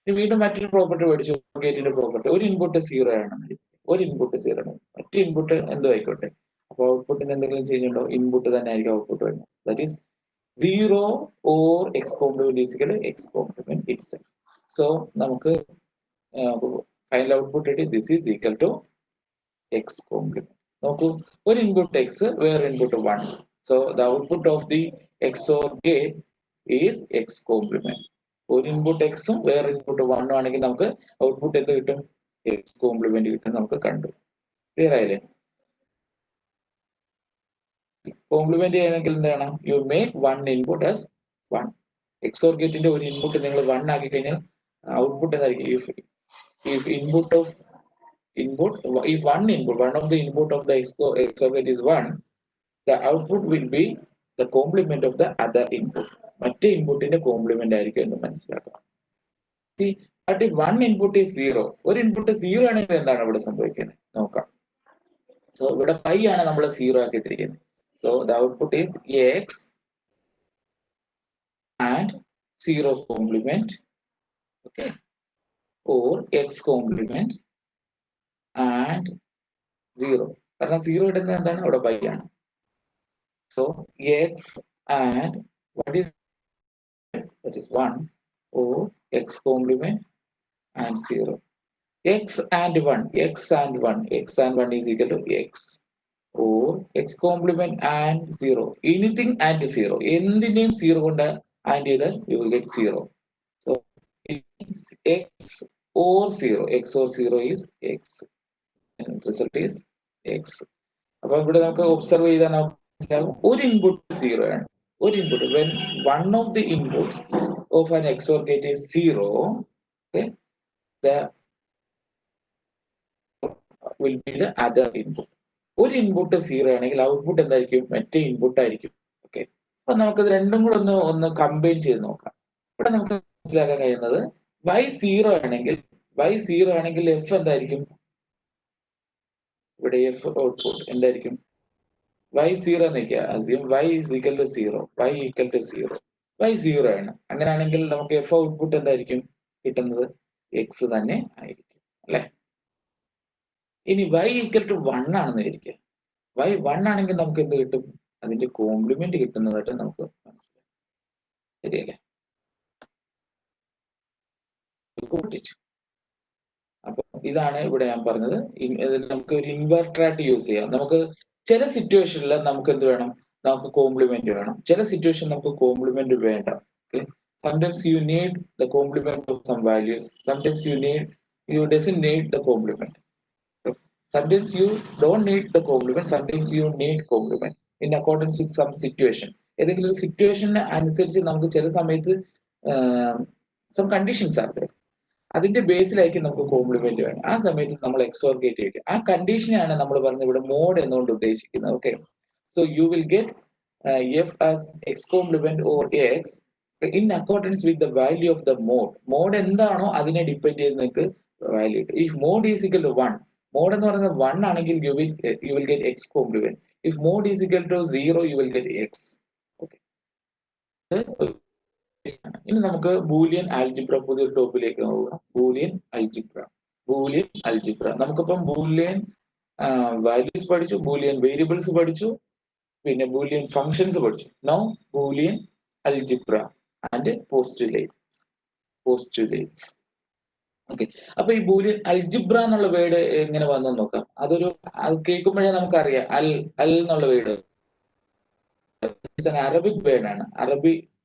വീണ്ടും മറ്റൊരു പ്രോപ്പർട്ടി പഠിച്ചു, ഗേറ്റിന്റെ പ്രോപ്പർട്ടി. ഒരു ഇൻപുട്ട് 0 ആണ്, ഒരു ഇൻപുട്ട് 0 ആണ്, മറ്റു ഇൻപുട്ട് എന്തോ ആയിക്കോട്ടെ. അപ്പൊ ഔട്ട്പുട്ടിന് എന്തെങ്കിലും ചേഞ്ച് ഉണ്ടോ? ഇൻപുട്ട് തന്നെ ആയിരിക്കും ഔട്ട്പുട്ട് വരുന്നത്. That is 0 or X complement is equal to X complement itself. So നമുക്ക് ഫൈനൽ ഔട്ട്പുട്ട് കിട്ടി. This is equal to X complement. നോക്കൂ, ഒരു ഇൻപുട്ട് എക്സ്, വേറെ input 1. So the output of the XOR gate is X complement. ഒരു input എക്സും വേറെ input 1 ആണെങ്കിൽ നമുക്ക് ഔട്ട്പുട്ട് എന്ത് കിട്ടും? എക്സ് കോംപ്ലിമെന്റ് കിട്ടും. നമുക്ക് കണ്ടു. ക്ലിയർ ആയില്ലേ? കോംപ്ലിമെന്റ് ചെയ്യണമെങ്കിൽ എന്താണ്? You make 1 input as 1. XOR ഗേറ്റിന്റെ ഒരു ഇൻപുട്ട് നിങ്ങൾ 1 ആക്കി കഴിഞ്ഞാൽ ഔട്ട്പുട്ട് എന്തായിരിക്കും? if one of the input of the XOR gate is 1, the output will be the complement of the other input. മറ്റേ ഇൻപുട്ടിന്റെ കോംപ്ലിമെന്റ് ആയിരിക്കും എന്ന് മനസ്സിലാക്കാം. But if one input is 0, ഒരു ഇൻപുട്ട് 0 ആണെങ്കിൽ എന്താണ് ഇവിടെ സംഭവിക്കുന്നത് നോക്കാം. സോ ഇവിടെ പൈ ആണ് നമ്മൾ 0 ആക്കിയിട്ടിരിക്കുന്നത്. So the output is x and 0 complement, okay, or x complement and 0. കാരണം 0 ഇടുന്നത് എന്താണ് അവിടെ y ആണ്. So x and what is that is 1 or x complement and 0. X and 1, x and 1, x and 1 is equal to x or x complement and 0. Anything and 0. Anything 0 കൊണ്ട് and ചെയ്താൽ you will get 0. So it means x or 0. X or 0 is x. And result is x. അപ്പോൾ ഇവിടെ നമുക്ക് observe ചെയ്താൽ നമുക്ക് ഒരു input 0 ആണ്. ഒരു input when one of the inputs of an XOR gate is 0, okay, the will be the other input. ഒരു input 0 ആണെങ്കിൽ ഔട്ട്പുട്ട് എന്തായിരിക്കും? മറ്റേ ഇൻപുട്ട് ആയിരിക്കും. ഓക്കെ, അപ്പൊ നമുക്കത് രണ്ടും കൂടെ ഒന്ന് കമ്പൈൻ ചെയ്ത് നോക്കാം. ഇവിടെ നമുക്ക് മനസ്സിലാക്കാൻ കഴിയുന്നത് y 0 ആണെങ്കിൽ f എന്തായിരിക്കും? ഇവിടെ f ഔട്ട്പുട്ട് എന്തായിരിക്കും? y 0 എന്ന് വെക്കുക. assume y is equal to 0, y equal to 0, y 0 ആണ്. അങ്ങനെയാണെങ്കിൽ നമുക്ക് f ഔട്ട്പുട്ട് എന്തായിരിക്കും കിട്ടുന്നത്? x തന്നെ ആയിരിക്കും, അല്ലെ? ഇനി y equal to 1 ആണെന്ന് വിചാരിക്കുക. y 1 ആണെങ്കിൽ നമുക്ക് എന്ത് കിട്ടും? അതിന്റെ കോംപ്ലിമെന്റ് കിട്ടുന്നതായിട്ട് നമുക്ക് മനസ്സിലാക്കാം. ശരിയല്ലേ? അപ്പൊ ഇതാണ് ഇവിടെ ഞാൻ പറഞ്ഞത്. നമുക്ക് ഒരു ഇൻവെർട്ടർ ആയിട്ട് യൂസ് ചെയ്യാം. നമുക്ക് ചില സിറ്റുവേഷനിൽ നമുക്ക് എന്ത് വേണം? നമുക്ക് കോംപ്ലിമെന്റ് വേണം. ചില സിറ്റുവേഷൻ നമുക്ക് കോംപ്ലിമെന്റ് വേണ്ട. Okay, sometimes you need the complement of some values, sometimes you doesn't need the complement. Sometimes you don't need the complement, sometimes you need complement in accordance with some situation. ഏതെങ്കിലും ഒരു സിറ്റുവേഷന് അനുസരിച്ച് നമുക്ക് ചില സമയത്ത് some conditions are there. അതിന്റെ ബേസിലായിരിക്കും നമുക്ക് complement വേണം. ആ സമയത്ത് നമ്മൾ XOR ഗേറ്റ് ചെയ്യും. ആ കണ്ടീഷനാണ് നമ്മൾ പറഞ്ഞ ഇവിടെ മോഡ് എന്നുകൊണ്ട് ഉദ്ദേശിക്കുന്നത്. Okay, so you will get f as x complement or x in accordance with the value of the mode. Mode എന്താണോ അതിനെ ഡിപ്പെൻഡ് ചെയ്ത് നിങ്ങൾക്ക് വാല്യൂ കിട്ടും. If mode is equal to 1, mode എന്ന് പറയുന്നത് 1 ആണെങ്കിൽ you will get x complement. If mode is equal to 0, you will get x. Okay, ഇനി നമുക്ക് ബൂലിയൻ ആൽജിബ്ര പുതിയ ടോപ്പിലേക്ക് പോകാം. ബൂലിയൻ അൽജിബ്ര നമുക്കിപ്പം ബൂലിയൻ വാല്യൂസ് പഠിച്ചു, ബൂലിയൻ വേരിയബിൾസ് പഠിച്ചു, പിന്നെ ബൂലിയൻ ഫങ്ഷൻസ് പഠിച്ചു. Now Boolean algebra and postulates. Okay, അപ്പൊ ഈ ബൂലിയൻ അൽജിബ്ര എന്നുള്ള വേർഡ് എങ്ങനെ വന്നു നോക്കാം. അത് കേൾക്കുമ്പോഴേ നമുക്കറിയാം അൽ എന്നുള്ള വേർഡ് അറബിക്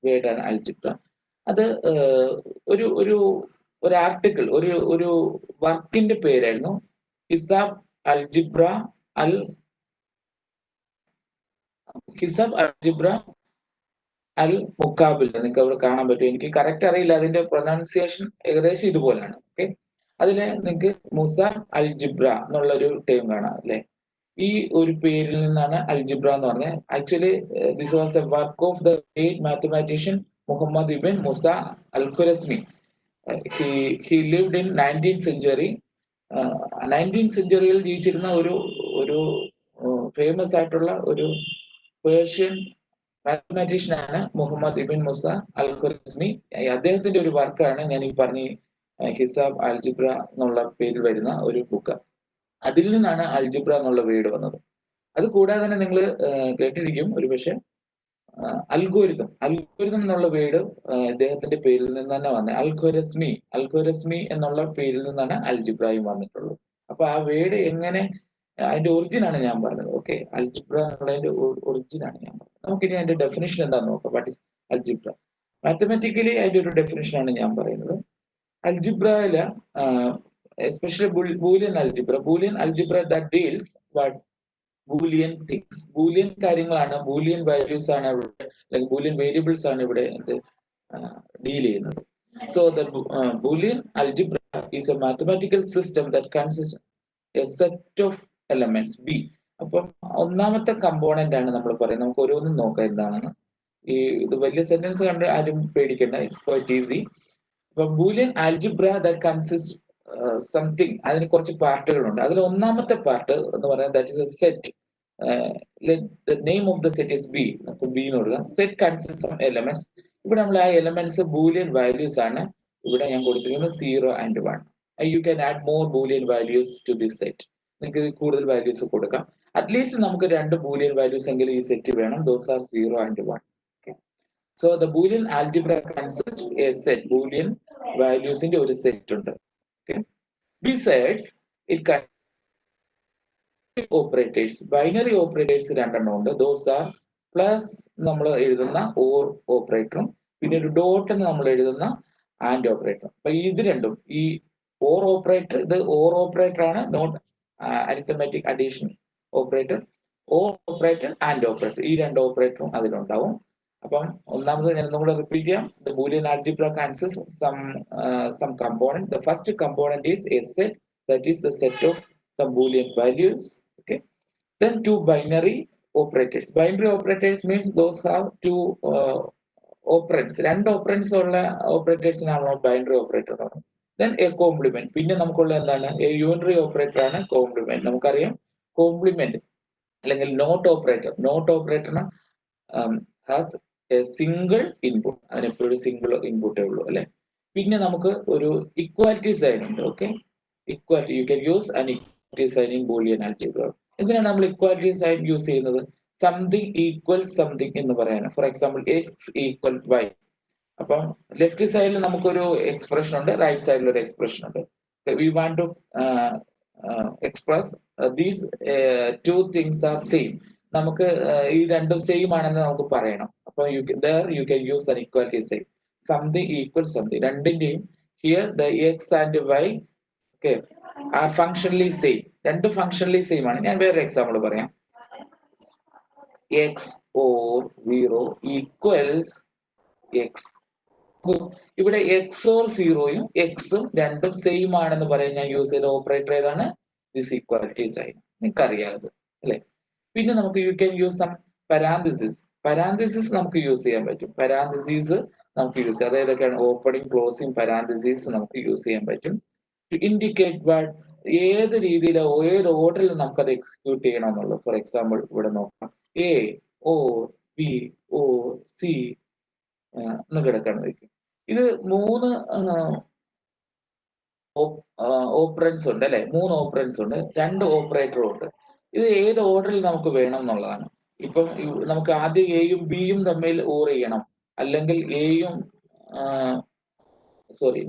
വേർഡാണ്. അൽജിബ്ര. അത് ഒരു ആർട്ടിക്കിൾ, ഒരു വർക്കിന്റെ പേരായിരുന്നു ഹിസാബ് അൽജിബ്ര അൽ മുക്കാബിൽ. നിങ്ങൾക്ക് അവിടെ കാണാൻ പറ്റും. എനിക്ക് കറക്റ്റ് അറിയില്ല, അതിന്റെ പ്രൊനൗൺസിയേഷൻ ഏകദേശം ഇതുപോലെയാണ്. ഓക്കെ, അതില് നിങ്ങൾക്ക് മുസ അൽജിബ്ര എന്നുള്ള ഒരു ടേം കാണാം, അല്ലെ? ഈ ഒരു പേരിൽ നിന്നാണ് അൽജിബ്ര എന്ന് പറഞ്ഞത്. Actually this was a work of the great mathematician Muhammad ibn Musa al Khwarizmi. he lived in 19th century. 19th സെഞ്ചുറിയിൽ ജീവിച്ചിരുന്ന ഒരു ഫേമസ് ആയിട്ടുള്ള ഒരു പേർഷ്യൻ മാത്തമാറ്റീഷ്യൻ ആണ് മുഹമ്മദ് ഇബിൻ മുസ അൽ-ഖുറസ്മി. അദ്ദേഹത്തിന്റെ ഒരു വർക്കാണ് ഞാൻ ഈ പറഞ്ഞ ഹിസാബ് അൽജിബ്ര എന്നുള്ള പേരിൽ വരുന്ന ഒരു ബുക്ക്. അതിൽ നിന്നാണ് അൽജിബ്ര എന്നുള്ള വേർഡ് വന്നത്. അത് കൂടാതെ തന്നെ നിങ്ങൾ കേട്ടിരിക്കും ഒരുപക്ഷെ അൽഗോരിതം എന്നുള്ള വേർഡ് ഇദ്ദേഹത്തിന്റെ പേരിൽ നിന്ന് തന്നെ വന്നത്. അൽഖുറസ്മി എന്നുള്ള പേരിൽ നിന്നാണ് അൽജിബ്രയും വന്നിട്ടുള്ളത്. അപ്പൊ ആ വേർഡ് എങ്ങനെ, അതിന്റെ ഒറിജിൻ ആണ് ഞാൻ പറഞ്ഞത്. ഓക്കെ, അൽജിബ്ര എന്നുള്ളതിന്റെ ഒറിജിൻ ആണ് ഞാൻ പറഞ്ഞത്. നമുക്കിനി അതിന്റെ ഡെഫിനിഷൻ എന്താണെന്ന് നോക്കാം. What is algebra? മാത്തമാറ്റിക്കലി അതിന്റെ ഒരു ഡെഫിനിഷൻ ആണ് ഞാൻ പറയുന്നത്. അൽജിബ്രയില് especially Boolean algebra that deals what Boolean things. Boolean കാര്യങ്ങളാണ്, ബൂലിയൻ വാല്യൂസ് ആണ് ഇവിടെ, അല്ലെങ്കിൽ ബൂലിയൻ വേരിയബിൾസ് ആണ് ഇവിടെ ഡീൽ ചെയ്യുന്നത്. So the Boolean algebra is a mathematical system that consist a set of elements B. അപ്പം ഒന്നാമത്തെ കമ്പോണന്റ് ആണ് നമ്മൾ പറയുന്നത്. നമുക്ക് ഓരോന്നും നോക്കാം എന്താണെന്ന്. ഇത് വലിയ സെന്റൻസ് കണ്ട് ആരും പേടിക്കണ്ട, ഇറ്റ്സ് ക്വൈറ്റ് ഈസി. അപ്പൊ Boolean algebra that consist something, അതിന് കുറച്ച് പാർട്ടുകളുണ്ട്. അതിൽ ഒന്നാമത്തെ പാർട്ട് എന്ന് പറയുന്നത് that is A set. The name of the set is B. നമുക്ക് B എന്ന് കൊടുക്കാം. സെറ്റ് കൺസിസ്റ്റ് ഓഫ് എലമെന്റ്സ് ഇവിടെ നമ്മൾ ആ എലമെന്റ്സ് ബൂലിയൻ വാല്യൂസ് ആണ് ഇവിടെ ഞാൻ കൊടുത്തിരിക്കുന്നത് 0 and 1. You can add more boolean values to this set. നിങ്ങൾക്ക് കൂടുതൽ വാല്യൂസ് കൊടുക്കാം. അറ്റ്ലീസ്റ്റ് നമുക്ക് 2 ബൂലിയൻ വാല്യൂസ് എങ്കിലും ഈ സെറ്റ് വേണം. Those are 0 and 1. Okay. So the Boolean algebra consists a set Boolean values ന്റെ ഒരു സെറ്റ് ഉണ്ട്. Okay. Besides, it contains operators. Binary operators രണ്ടെണ്ണം ഉണ്ട്. Those are plus നമ്മൾ എഴുതുന്ന ഓർ ഓപ്പറേറ്ററും പിന്നെ ഒരു ഡോട്ട് നമ്മൾ എഴുതുന്ന ആൻഡ് ഓപ്പറേറ്റർ. അപ്പൊ ഇത് രണ്ടും ഈ ഓർ ഓപ്പറേറ്റർ, ഇത് ഓർ ഓപ്പറേറ്റർ ആണ്, not arithmetic addition operator, or operator and operator, ഈ രണ്ട് ഓപ്പറേറ്ററും അതിലുണ്ടാവും. അപ്പം ഒന്നാമത് ഞാൻ ഒന്നുകൂടെ റിപ്പീറ്റ് ചെയ്യാം. The Boolean algebra consists some component. The first component is a set, that is the set of some Boolean values. Okay. Then two binary operators. Binary operators means those have two operands. രണ്ട് operands ഉള്ള ഓപ്പറേറ്റേഴ്സിനാണോ binary operator ആണ്. Then a complement. പിന്നെ നമുക്കുള്ള എന്താണ്? A unary operator ആണ് complement. നമുക്കറിയാം complement അല്ലെങ്കിൽ not operator. Not ഓപ്പറേറ്ററിന് ഹാസ് എ സിംഗിൾ ഇൻപുട്ട്. അതിനെപ്പോഴും സിംഗിൾ ഇൻപുട്ടേ ഉള്ളൂ അല്ലെ. പിന്നെ നമുക്ക് ഒരു ഇക്വാലിറ്റി സൈൻ ഉണ്ട്. Okay, equality you can use an equality sign in Boolean algebra. എന്തിനാണ് നമ്മൾ ഇക്വാലിറ്റി സൈൻ യൂസ് ചെയ്യുന്നത്? സംതിങ് ഈക്വൽ സംതിങ് എന്ന് പറയാൻ. For example x equal y. അപ്പം ലെഫ്റ്റ് സൈഡിൽ നമുക്കൊരു എക്സ്പ്രഷൻ ഉണ്ട്, റൈറ്റ് സൈഡിൽ ഒരു എക്സ്പ്രഷൻ ഉണ്ട്. We want to express these two things are same. നമുക്ക് ഈ രണ്ടും സെയിം ആണെന്ന് നമുക്ക് പറയണം. അപ്പൊ you can use an equality sign. Something equal something. രണ്ടിന്റെയും here the X and y okay are functionally same. രണ്ട് ഫങ്ഷണലി സെയിം ആണ്. ഞാൻ വേറെ എക്സാമ്പിൾ പറയാം. X or 0 equals x. ഇവിടെ എക്സ് ഓർ 0യും എക്സും രണ്ടും സെയിം ആണെന്ന് പറയാൻ ഞാൻ യൂസ് ചെയ്ത ഓപ്പറേറ്റർ ഏതാണ്? This equality sign. നിങ്ങൾക്ക് അറിയാതെ അല്ലെ. പിന്നെ നമുക്ക് you can use some parenthesis. Parenthesis നമുക്ക് യൂസ് ചെയ്യാൻ പറ്റും. പരാന്തസിസ് നമുക്ക് യൂസ് ചെയ്യാം. അതായത് ഓപ്പണിംഗ് ക്ലോസിംഗ് പരാന്തസിസ് നമുക്ക് യൂസ് ചെയ്യാൻ പറ്റും. ടു ഇൻഡിക്കേറ്റ് വാട്ട്, ഏത് രീതിയിലോ ഏത് ഓർഡറിൽ നമുക്കത് എക്സിക്യൂട്ട് ചെയ്യണം എന്നുള്ളത്. ഫോർ എക്സാമ്പിൾ ഇവിടെ നോക്കാം. A O B O C എന്ന് കിടക്കാണ് വയ്ക്കും. ഇത് 3 ഓപ്പറൻസ് ഉണ്ട് അല്ലെ. 3 ഓപ്പറൻസ് ഉണ്ട്, 2 ഓപ്പറേറ്ററും ഉണ്ട്. ഇത് ഏത് ഓർഡറിൽ നമുക്ക് വേണം എന്നുള്ളതാണ്. ഇപ്പം നമുക്ക് ആദ്യം എയും ബിയും തമ്മിൽ ഓർ ചെയ്യണം, അല്ലെങ്കിൽ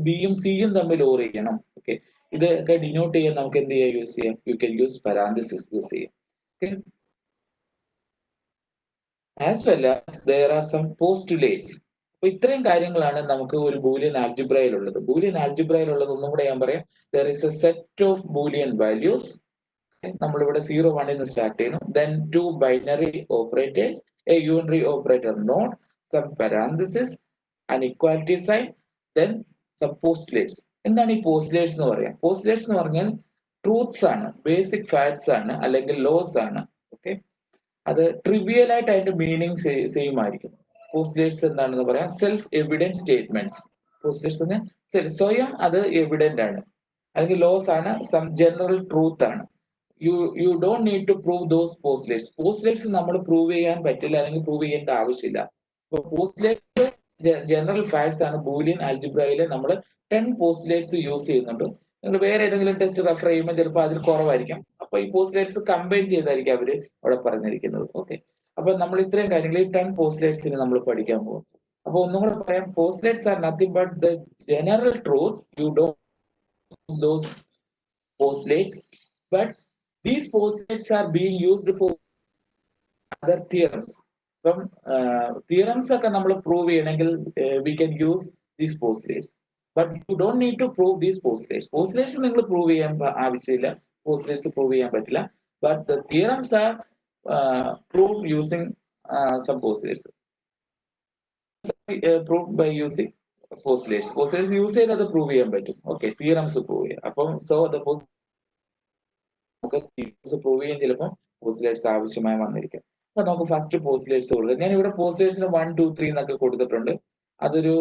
ബിയും സിയും തമ്മിൽ ഓർ ചെയ്യണം. ഓക്കെ, ഇതൊക്കെ ഡിനോട്ട് ചെയ്യാൻ നമുക്ക് എന്ത് ചെയ്യാം? യൂസ് ചെയ്യാം. You can use parenthesis use ചെയ്യാം. Okay, as well as there are some postulates. അപ്പൊ ഇത്രയും കാര്യങ്ങളാണ് നമുക്ക് ഒരു ബൂലിയൻ ആൽജിബ്രയിൽ ഉള്ളത്. ബൂലിയൻ ആൽജിബ്രയിൽ ഉള്ളത് ഒന്നും കൂടെ ഞാൻ പറയാം. there is a set of boolean values. നമ്മളിവിടെ 0 1 നിന്ന് സ്റ്റാർട്ട് ചെയ്യുന്നു. then two binary operators, a unary operator node, some parenthesis, an equality sign, then some postulates. എന്താണ് ഈ postulates എന്ന് പറയാം? postulates എന്ന് പറഞ്ഞാൽ ട്രൂത്ത്സ് ആണ്, ബേസിക് ഫാക്ട്സ് ആണ്, അല്ലെങ്കിൽ ലോസ് ആണ്. ഓക്കെ, അത് ട്രിവിയൽ ആയിട്ട് അതിന്റെ മീനിങ് സെയിം ആയിരിക്കും. പോസ്റ്റ്ലേറ്റ്സ് എന്താണെന്ന് പറയാം? Self evident statements. പോസ്റ്റ്ലേറ്റ്സ് സ്വയം അത് എവിഡന്റ് ആണ്, അല്ലെങ്കിൽ ലോസ് ആണ്, സം ജനറൽ ട്രൂത്ത് ആണ്. You don't need to prove those postulates. Postulates നമ്മൾ പ്രൂവ് ചെയ്യാൻ പറ്റില്ല, അല്ലെങ്കിൽ പ്രൂവ് ചെയ്യേണ്ട ആവശ്യമില്ല. അപ്പൊ പോസ്റ്റ്ലേറ്റ്സ് ജനറൽ ഫാക്ട്സ് ആണ്. ബൂലിയൻ ആൽജിബ്രയില് നമ്മൾ 10 പോസ്റ്റ്ലേറ്റ്സ് യൂസ് ചെയ്യുന്നുണ്ട്. നിങ്ങൾ വേറെ ഏതെങ്കിലും ടെസ്റ്റ് റെഫർ ചെയ്യുമ്പോൾ ചിലപ്പോൾ അതിൽ കുറവായിരിക്കും. അപ്പൊ ഈ പോസ്റ്റ്ലേറ്റ്സ് കമ്പൈൻ ചെയ്തായിരിക്കും അവര് അവിടെ പറഞ്ഞിരിക്കുന്നത്. ഓക്കെ, അപ്പൊ നമ്മൾ ഇത്രയും കാര്യങ്ങൾ ഈ 10 പോസ്റ്റ്ലേറ്റ്സിന് നമ്മൾ പഠിക്കാൻ പോകും. അപ്പൊ ഒന്നും കൂടെ പറയാം. Postulates are nothing but the general truth. You don't those postulates, but these postulates are being used for other theorems. From theorems ഒക്കെ നമ്മൾ പ്രൂവ് ചെയ്യണമെങ്കിൽ we can use these postulates, but you don't need to prove these postulates. Postulates നിങ്ങൾ prove ചെയ്യാൻ ആവശ്യമില്ല, postulates prove ചെയ്യാൻ പറ്റില്ല, but the theorems are proved using some postulates. Proved by using postulates. Postulates use ചെയ്ത് അത് prove ചെയ്യാൻ പറ്റും. Okay, theorems prove ചെയ്യാം. അപ്പം സോ the പ്രൂവ് ചെയ്യാൻ ചിലപ്പോൾ പോസ്റ്റ്ലേറ്റ്സ് ആവശ്യമായി വന്നിരിക്കും. അപ്പൊ നമുക്ക് ഫസ്റ്റ് പോസ്റ്റ്ലേറ്റ്സ് കൊടുക്കാം. ഞാൻ ഇവിടെ പോസ്റ്റ്ലേറ്റ്സിന് 1 2 3 എന്നൊക്കെ കൊടുത്തിട്ടുണ്ട്. അതൊരു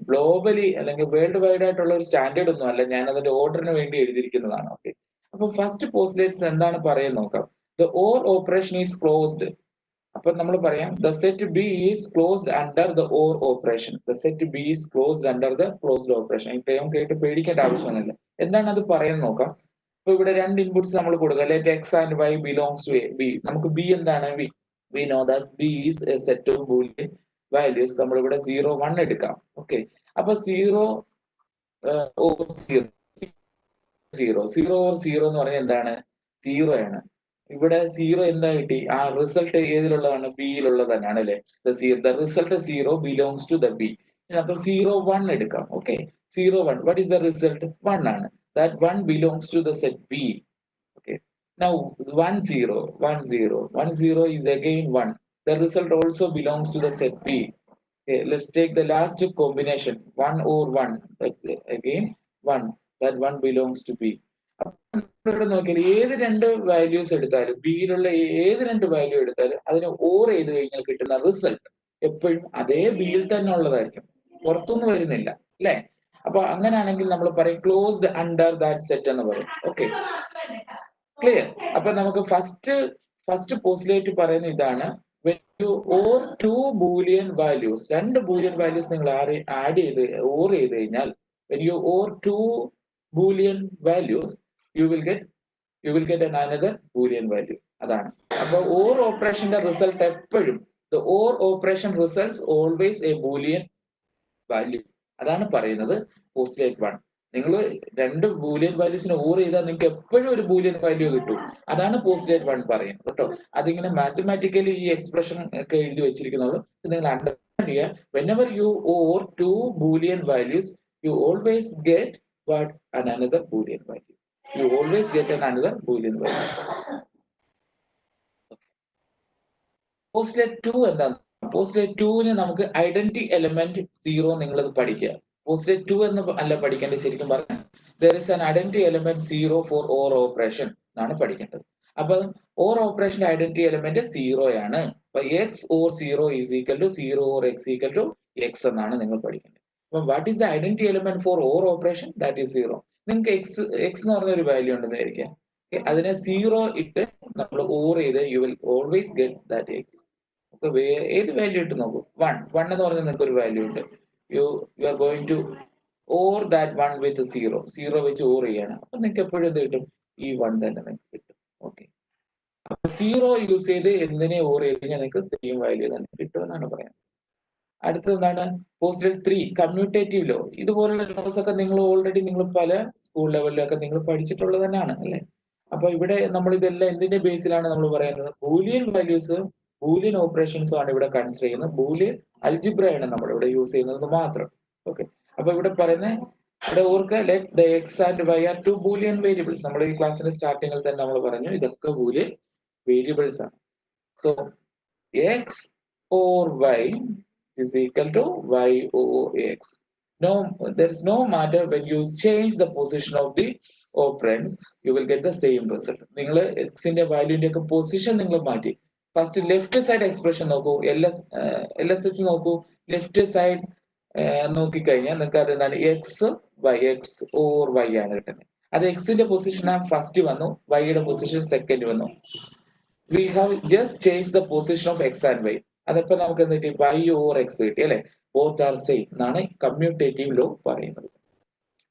ഗ്ലോബലി അല്ലെങ്കിൽ വേൾഡ് വൈഡ് ആയിട്ടുള്ള ഒരു സ്റ്റാൻഡേർഡ് ഒന്നും അല്ല, ഞാൻ അതിന്റെ ഓർഡറിന് വേണ്ടി എഴുതിയിരിക്കുന്നതാണ്. ഓക്കെ, അപ്പൊ ഫസ്റ്റ് പോസ്റ്റ്ലേറ്റ്സ് എന്താണ് പറയുന്നത് നോക്കാം. The or operation is closed. അപ്പൊ നമ്മൾ പറയാം the set B is closed under the OR operation. The set B is closed under the closed operation. ഈ ടേം കേട്ട് പേടിക്കേണ്ട ആവശ്യമൊന്നുമില്ല. എന്താണ് അത് പറയാൻ നോക്കാം. അപ്പൊ ഇവിടെ രണ്ട് ഇൻപുട്സ് നമ്മൾ കൊടുക്കുക. let x and y belongs to a b. നമുക്ക് b എന്താണ്? we know that b is a set of boolean values. നമ്മൾ ഇവിടെ 0 1 എടുക്കാം. ഓക്കെ, അപ്പൊ 0 or 0 0 or 0 എന്ന് പറഞ്ഞാൽ എന്താണ്? 0 ആണ്. ഇവിടെ 0 എന്താ കിട്ടി? ആ റിസൾട്ട് ഏതിലുള്ളതാണ്? ബിയിലുള്ളത് തന്നെയാണ് അല്ലെ? the result 0 belongs to the b. അപ്പൊ 0 1 എടുക്കാം. Okay, 0 1, what is the result? 1 ആണ്. that 1 belongs to the set b. Okay, now 1 0 1 0 1 0 is again 1. The result also belongs to the set b. Okay, let's take the last combination 1 or 1. That's again 1. That 1 belongs to b. ഇവിടെ നോക്കിയാൽ ഏത് രണ്ട് values എടുത്താലും ബിയിലുള്ള ഏത് രണ്ട് value എടുത്താലും അതിന് or ചെയ്ത് കഴിഞ്ഞാൽ കിട്ടുന്ന റിസൾട്ട് എപ്പോഴും അതേ ബിയിൽ തന്നെ ഉള്ളതായിരിക്കും, പുറത്തൊന്നും വരുന്നില്ല അല്ലെ? അപ്പൊ അങ്ങനെയാണെങ്കിൽ നമ്മൾ പറയും ക്ലോസ്ഡ് അണ്ടർ ദാറ്റ് സെറ്റ് എന്ന് പറയും. Okay, clear? അപ്പൊ നമുക്ക് ഫസ്റ്റ് പോസ്റ്റുലേറ്റ് പറയുന്ന ഇതാണ്, when you OR two boolean values, രണ്ട് boolean values നിങ്ങൾ ആഡ് ചെയ്ത് OR ചെയ്ത് കഴിഞ്ഞാൽ, when you OR two boolean values you will get another boolean value. അതാണ്. അപ്പൊ OR ഓപ്പറേഷന്റെ റിസൾട്ട് എപ്പോഴും the OR operation results always a boolean value. അതാണ് പറയുന്നത് പോസ്റ്റുലേറ്റ് 1. നിങ്ങൾ രണ്ട് ബൂലിയൻ വാല്യൂസിനെ OR ചെയ്താൽ നിങ്ങൾക്ക് എപ്പോഴും ഒരു ബൂലിയൻ വാല്യൂ കിട്ടും. അതാണ് പോസ്റ്റുലേറ്റ് 1 പറയുന്നത് കേട്ടോ. അതിങ്ങനെ മാത്തമാറ്റിക്കലി ഈ എക്സ്പ്രഷൻ ഒക്കെ എഴുതി വെച്ചിരിക്കുന്നത് നിങ്ങൾ അണ്ടർസ്റ്റാൻഡ് ചെയ്യുക. whenever you OR two boolean values you always get what? Another boolean value. You always get another boolean value. Postulate 2 എന്താണ്? പോസ്റ്റുലേറ്റ് 2ന് നമുക്ക് ഐഡന്റിറ്റി എലമെന്റ് 0 നിങ്ങളത് പഠിക്കുക. പോസ്റ്റുലേറ്റ് 2 എന്ന് അല്ല പഠിക്കേണ്ടത്, ശരിക്കും പറഞ്ഞാൽ there is an identity element 0 for OR operation എന്നാണ് പഠിക്കേണ്ടത്. അപ്പൊ OR ഓപ്പറേഷന്റെ ഐഡന്റിറ്റി എലമെന്റ് 0 ആണ്. അപ്പൊ x or 0 is equal to 0 or x equal to x എന്നാണ് നിങ്ങൾ പഠിക്കേണ്ടത്. അപ്പൊ what is the identity element for OR operation? That is 0. നിങ്ങൾക്ക് x എന്ന് പറഞ്ഞ ഒരു വാല്യൂ ഉണ്ടെന്ന് വിചാരിക്കുക. അതിനെ 0 ഇട്ട് നമ്മൾ OR ചെയ്ത് you will always get that x. ഏത് വാല്യൂ ഇട്ട് നോക്കൂ. 1 എന്ന് പറഞ്ഞാൽ നിങ്ങൾക്ക് ഒരു വാല്യൂ ഉണ്ട്. You are going to OR that 1 with 0 വെച്ച് OR ചെയ്യാണ്. അപ്പൊ നിങ്ങൾക്ക് എപ്പോഴും എന്ത് കിട്ടും? ഈ 1 തന്നെ നിങ്ങൾക്ക് കിട്ടും. ഓക്കെ, അപ്പൊ 0 യൂസ് ചെയ്ത് എന്തിനെ OR ചെയ്ത് കഴിഞ്ഞാൽ നിങ്ങൾക്ക് സെയിം വാല്യൂ തന്നെ കിട്ടും എന്നാണ് പറയുന്നത്. അടുത്തത് എന്താണ്? Postulate 3 commutative law. ഇതുപോലുള്ള ലോസ് ഒക്കെ നിങ്ങൾ ഓൾറെഡി പല സ്കൂൾ ലെവലിലൊക്കെ നിങ്ങൾ പഠിച്ചിട്ടുള്ളത് തന്നെയാണ് അല്ലെ? അപ്പൊ ഇവിടെ നമ്മൾ ഇതെല്ലാം എന്തിന്റെ ബേസിലാണ് നമ്മൾ പറയുന്നത്? ബൂലിയൻ വാല്യൂസ്, ബൂലിയൻ ഓപ്പറേഷൻസും ആണ് ഇവിടെ കൺസിഡർ ചെയ്യുന്നത്. ബൂലിയൻ അൽജിബ്രയാണ് നമ്മൾ ഇവിടെ യൂസ് ചെയ്യുന്നത് മാത്രം. ഓക്കെ, അപ്പൊ ഇവിടെ പറയുന്നത്, ഇവിടെ ഓർക്കുക, let the X and Y are two Boolean variables. നമ്മൾ ഈ ക്ലാസ്സിന്റെ സ്റ്റാർട്ടിങ്ങിൽ തന്നെ നമ്മൾ പറഞ്ഞു ഇതൊക്കെ ബൂലിയൻ വേരിയബിൾസ് ആണ്. So X or Y is equal to y over x. No, there is no matter when you change the position of the operands, you will get the same result. നിങ്ങൾ x ന്റെ വാല്യൂന്റെ ഒക്കെ position നിങ്ങൾ മാറ്റി first left side expression നോക്കൂ, LSH നോക്കൂ. Left side നോക്കിക്കഴിഞ്ഞാൽ നിങ്ങൾക്ക് അത് എന്താണ്? എക്സ് ഓർ വൈ ആണ് കിട്ടുന്നത്. അത് എക്സിന്റെ പൊസിഷൻ ഫസ്റ്റ് വന്നു, വൈയുടെ പൊസിഷൻ സെക്കൻഡ് വന്നു. We have just changed the position of x and y. അതപ്പോ നമുക്ക് എന്ത് കിട്ടി? y or x കിട്ടി അല്ലെ? Both are same എന്നാണ് കമ്മ്യൂട്ടേറ്റീവ് ലോ പറയുന്നത്.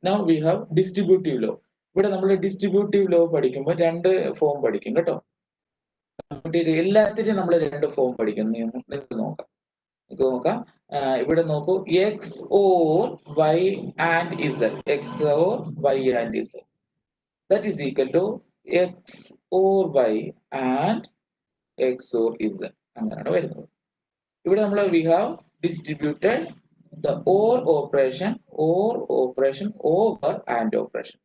Now we have distributive law. ഇവിടെ നമ്മൾ ഡിസ്ട്രിബ്യൂട്ടീവ് ലോ പഠിക്കുമ്പോൾ രണ്ട് ഫോം പഠിക്കും കേട്ടോ. എല്ലാത്തിനും നമ്മൾ രണ്ട് ഫോം പഠിക്കും. നിങ്ങൾക്ക് നോക്കാം. ഇവിടെ നോക്കൂ, x or y and z. X or y and z that is equal to x or y and x or z. അങ്ങനെയാണ് വരുന്നത്. ഇവിടെ നമ്മൾ we have distributed the or operation over and operation.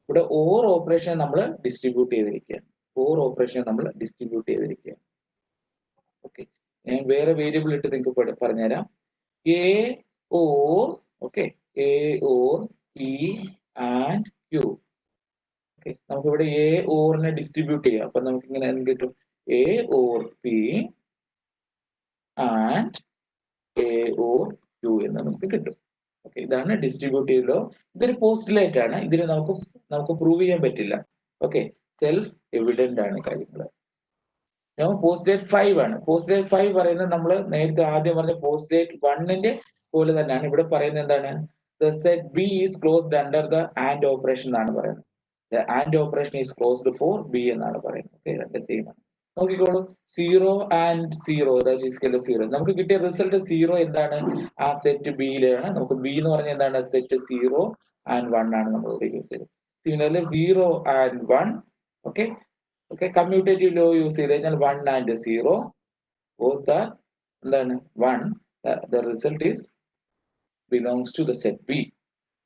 ഇവിടെ ഓർ ഓപ്പറേഷൻ നമ്മൾ distribute ചെയ്തിരിക്കുകയാണ്. Okay, ഞാൻ വേറെ variable ഇട്ട് നിങ്ങൾക്ക് പറഞ്ഞുതരാം. A or p and q. Okay, നമുക്കിവിടെ എ ഓറിനെ ഡിസ്ട്രിബ്യൂട്ട് ചെയ്യാം. അപ്പൊ നമുക്ക് ഇങ്ങനെ എന്ത് കിട്ടും? A or p and A or Q എന്ന് നമുക്ക് കിട്ടും. ഓക്കെ, ഇതാണ് ഡിസ്ട്രിബ്യൂട്ടീവ് ലോ. ഇതൊരു പോസ്റ്റുലേറ്റ് ആണ്. ഇതിന് നമുക്ക് പ്രൂവ് ചെയ്യാൻ പറ്റില്ല. ഓക്കെ, സെൽഫ് എവിഡന്റ് ആണ് കാര്യങ്ങൾ. പോസ്റ്റ്ലേറ്റ് 5 ആണ്. പോസ്റ്റ്ലേറ്റ് 5 പറയുന്നത് നമ്മൾ നേരത്തെ ആദ്യം പറഞ്ഞ പോസ്റ്റ്ലേറ്റ് 1ന്റെ പോലെ തന്നെയാണ്. ഇവിടെ പറയുന്നത് എന്താണ്? The set B is closed under the AND operation എന്നാണ് പറയുന്നത്. The AND operation is closed for B എന്നാണ് പറയുന്നത്. ഓക്കെ, രണ്ട് സെയിം ആണ്. നോക്കിക്കോളൂ, 0 and 0 that is equal to 0. നമുക്ക് കിട്ടിയ റിസൾട്ട് 0 എന്താണ്? ആ സെറ്റ് ബിയിലാണ്. നമുക്ക് ബി എന്ന് പറഞ്ഞാൽ എന്താണ്? സെറ്റ് 0 and 1 ആണ് നമ്മൾ ഇവിടെ യൂസ് ചെയ്തത്. Similarly 0 and 1, okay. Okay, commutative law use ചെയ്ത് കഴിഞ്ഞാൽ 1 and 0 both are എന്താണ് 1, the result is belongs to the set B.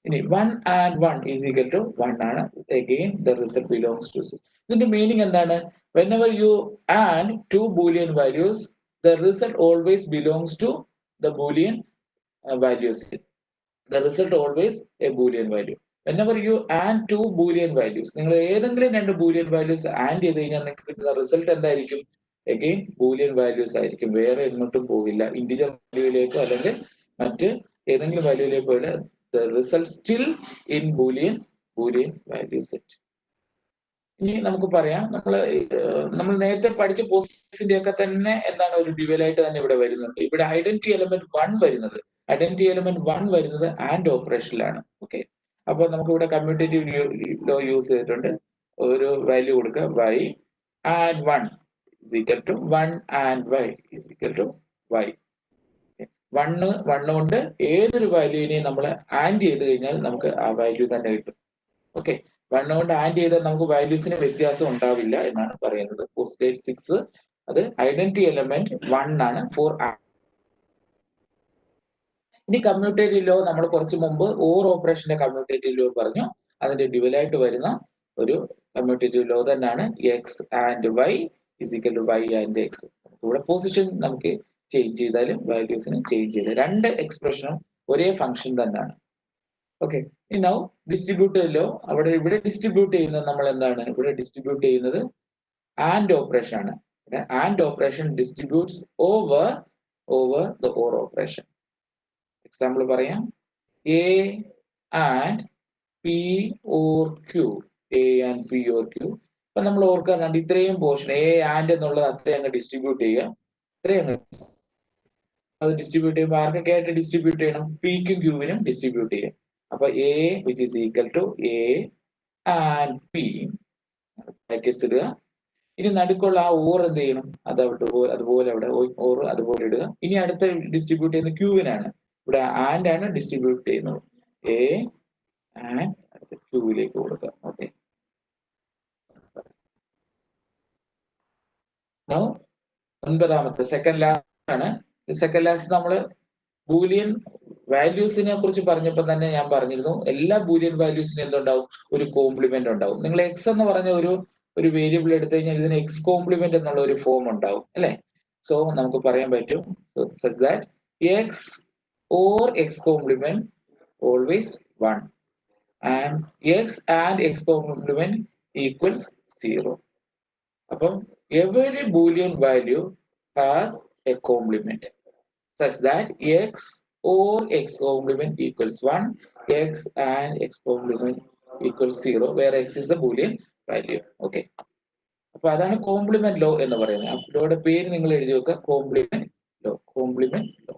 ഇനി 1 and 1 is equal to 1 ആണ്. Again the result belongs to set. ഇതിന്റെ മീനിങ് എന്താണ്? Whenever you add two boolean values, the result always belongs to the boolean values. The result always a boolean value. Whenever you add two boolean values, നിങ്ങൾ ഏതെങ്കിലും രണ്ട് boolean values add ചെയ്ത് കഴിഞ്ഞാൽ നിങ്ങൾക്ക് കിട്ടുന്ന result എന്തായിരിക്കും? Again boolean values ആയിരിക്കും, വേറെ എങ്ങോട്ടും പോകില്ല. ഇന്റിജർ വാല്യൂയിലേക്കോ അല്ലെങ്കിൽ മറ്റ് ഏതെങ്കിലും വാല്യൂയിലേക്കോ പോയില്ല. The result still in boolean value set. ഇനി നമുക്ക് പറയാം, നമ്മൾ നേരത്തെ പഠിച്ച പോസ്റ്റ്സിന്റെ ഒക്കെ തന്നെ എന്താണ് ഒരു ഡ്യുവൽ ആയിട്ട് തന്നെ ഇവിടെ വരുന്നുണ്ട്. ഇവിടെ ഐഡന്റിറ്റി എലമെന്റ് 1 വരുന്നത് ആൻഡ് ഓപ്പറേഷനിലാണ്. ഓക്കെ, അപ്പൊ നമുക്ക് ഇവിടെ കമ്മ്യൂട്ടേറ്റീവ് ലോ യൂസ് ചെയ്തിട്ടുണ്ട്. ഒരു വാല്യൂ കൊടുക്കുക, y and 1 is equal to 1 and y is equal to y. 1 കൊണ്ട് ഏതൊരു വാല്യൂവിനെയും നമ്മൾ ആൻഡ് ചെയ്ത് കഴിഞ്ഞാൽ നമുക്ക് ആ വാല്യൂ തന്നെ കിട്ടും. ഓക്കെ, 1 കൊണ്ട് ആൻഡ് ചെയ്താൽ നമുക്ക് വാല്യൂസിന് വ്യത്യാസം ഉണ്ടാവില്ല എന്നാണ് പറയുന്നത്. പോസ്റ്റ്ലേറ്റ് 6 അത് ഐഡന്റിറ്റി എലമെന്റ് 1 ആണ് ഫോർ. ഇനി കമ്മ്യൂട്ടേറ്റീവ് ലോ നമ്മൾ കുറച്ച് മുമ്പ് ഓർ ഓപ്പറേഷന്റെ കമ്മ്യൂട്ടേറ്റീവ് ലോ പറഞ്ഞു. അതിന്റെ ഡ്യുവലായിട്ട് വരുന്ന ഒരു കമ്മ്യൂട്ടേറ്റീവ് ലോ തന്നെയാണ് x and y is equal to y and x. ഇവിടെ പൊസിഷൻ നമുക്ക് ചേഞ്ച് ചെയ്താലും വാല്യൂസിന് ചേഞ്ച് ചെയ്താലും രണ്ട് എക്സ്പ്രഷനും ഒരേ ഫംഗ്ഷൻ തന്നെയാണ്. Okay, now distribute law. ഇവിടെ ഡിസ്ട്രിബ്യൂട്ട് ചെയ്യുന്നത് നമ്മൾ എന്താണ്? ഇവിടെ ഡിസ്ട്രിബ്യൂട്ട് ചെയ്യുന്നത് ആൻഡ് ഓപ്പറേഷൻ ആണ്. And operation distributes over the or operation. Example പറയാം, a and p or q. A and p or q. അപ്പൊ നമ്മൾ ഓർക്കാറുണ്ട് ഇത്രയും പോർഷൻ എ ആൻഡ് എന്നുള്ളത് അത്രയും അങ്ങ് ഡിസ്ട്രിബ്യൂട്ട് ചെയ്യുക. ഇത്രയും അത് ഡിസ്ട്രിബ്യൂട്ട് ചെയ്യുമ്പോൾ ആർക്കൊക്കെ ആയിട്ട് ഡിസ്ട്രിബ്യൂട്ട് ചെയ്യണം? പിക്കും ക്യൂവിനും ഡിസ്ട്രിബ്യൂട്ട് ചെയ്യാം. അപ്പൊ a which is equal to a and p brackets ഇടുക. ഇനി നടുക്കുള്ള ആ ഓർ എന്ത് ചെയ്യണം? അത് അതുപോലെ അവിടെ ഓർ അതുപോലെ ഇടുക. ഇനി അടുത്ത ഡിസ്ട്രിബ്യൂട്ട് ചെയ്യുന്നത് ക്യൂവിനാണ്. ഇവിടെ ആൻഡ് ആണ് ഡിസ്ട്രിബ്യൂട്ട് ചെയ്യുന്നത്. എ ആൻഡ് അടുത്ത ക്യൂവിലേക്ക് കൊടുക്കുക. ഓക്കെ, ഒൻപതാമത്തെ സെക്കൻഡ് ലാസ്റ്റ് ആണ്. സെക്കൻഡ് ലാസ്റ്റ് നമ്മള് ബൂലിയൻ വാല്യൂസിനെ കുറിച്ച് പറഞ്ഞപ്പോൾ തന്നെ ഞാൻ പറഞ്ഞിരുന്നു, എല്ലാ ബൂലിയൻ വാല്യൂസിനും എന്തുണ്ടാവും? ഒരു കോംപ്ലിമെന്റ് ഉണ്ടാവും. നിങ്ങൾ എക്സ് എന്ന് പറഞ്ഞ ഒരു വേരിയബിൾ എടുത്തു കഴിഞ്ഞാൽ ഇതിന് എക്സ് കോംപ്ലിമെന്റ് എന്നുള്ള ഒരു ഫോം ഉണ്ടാവും, അല്ലെ? സോ നമുക്ക് പറയാൻ പറ്റും such that x or X complement always 1 and x and x complement equals 0. അപ്പം every boolean value has a complement such that x or x complement equals 1, x and x complement equals 0, where x is the boolean value. Okay, അപ്പൊ അതാണ് complement law എന്ന് പറയുന്നത്. ലോയുടെ പേര് നിങ്ങൾ എഴുതി വെക്കുക, complement law.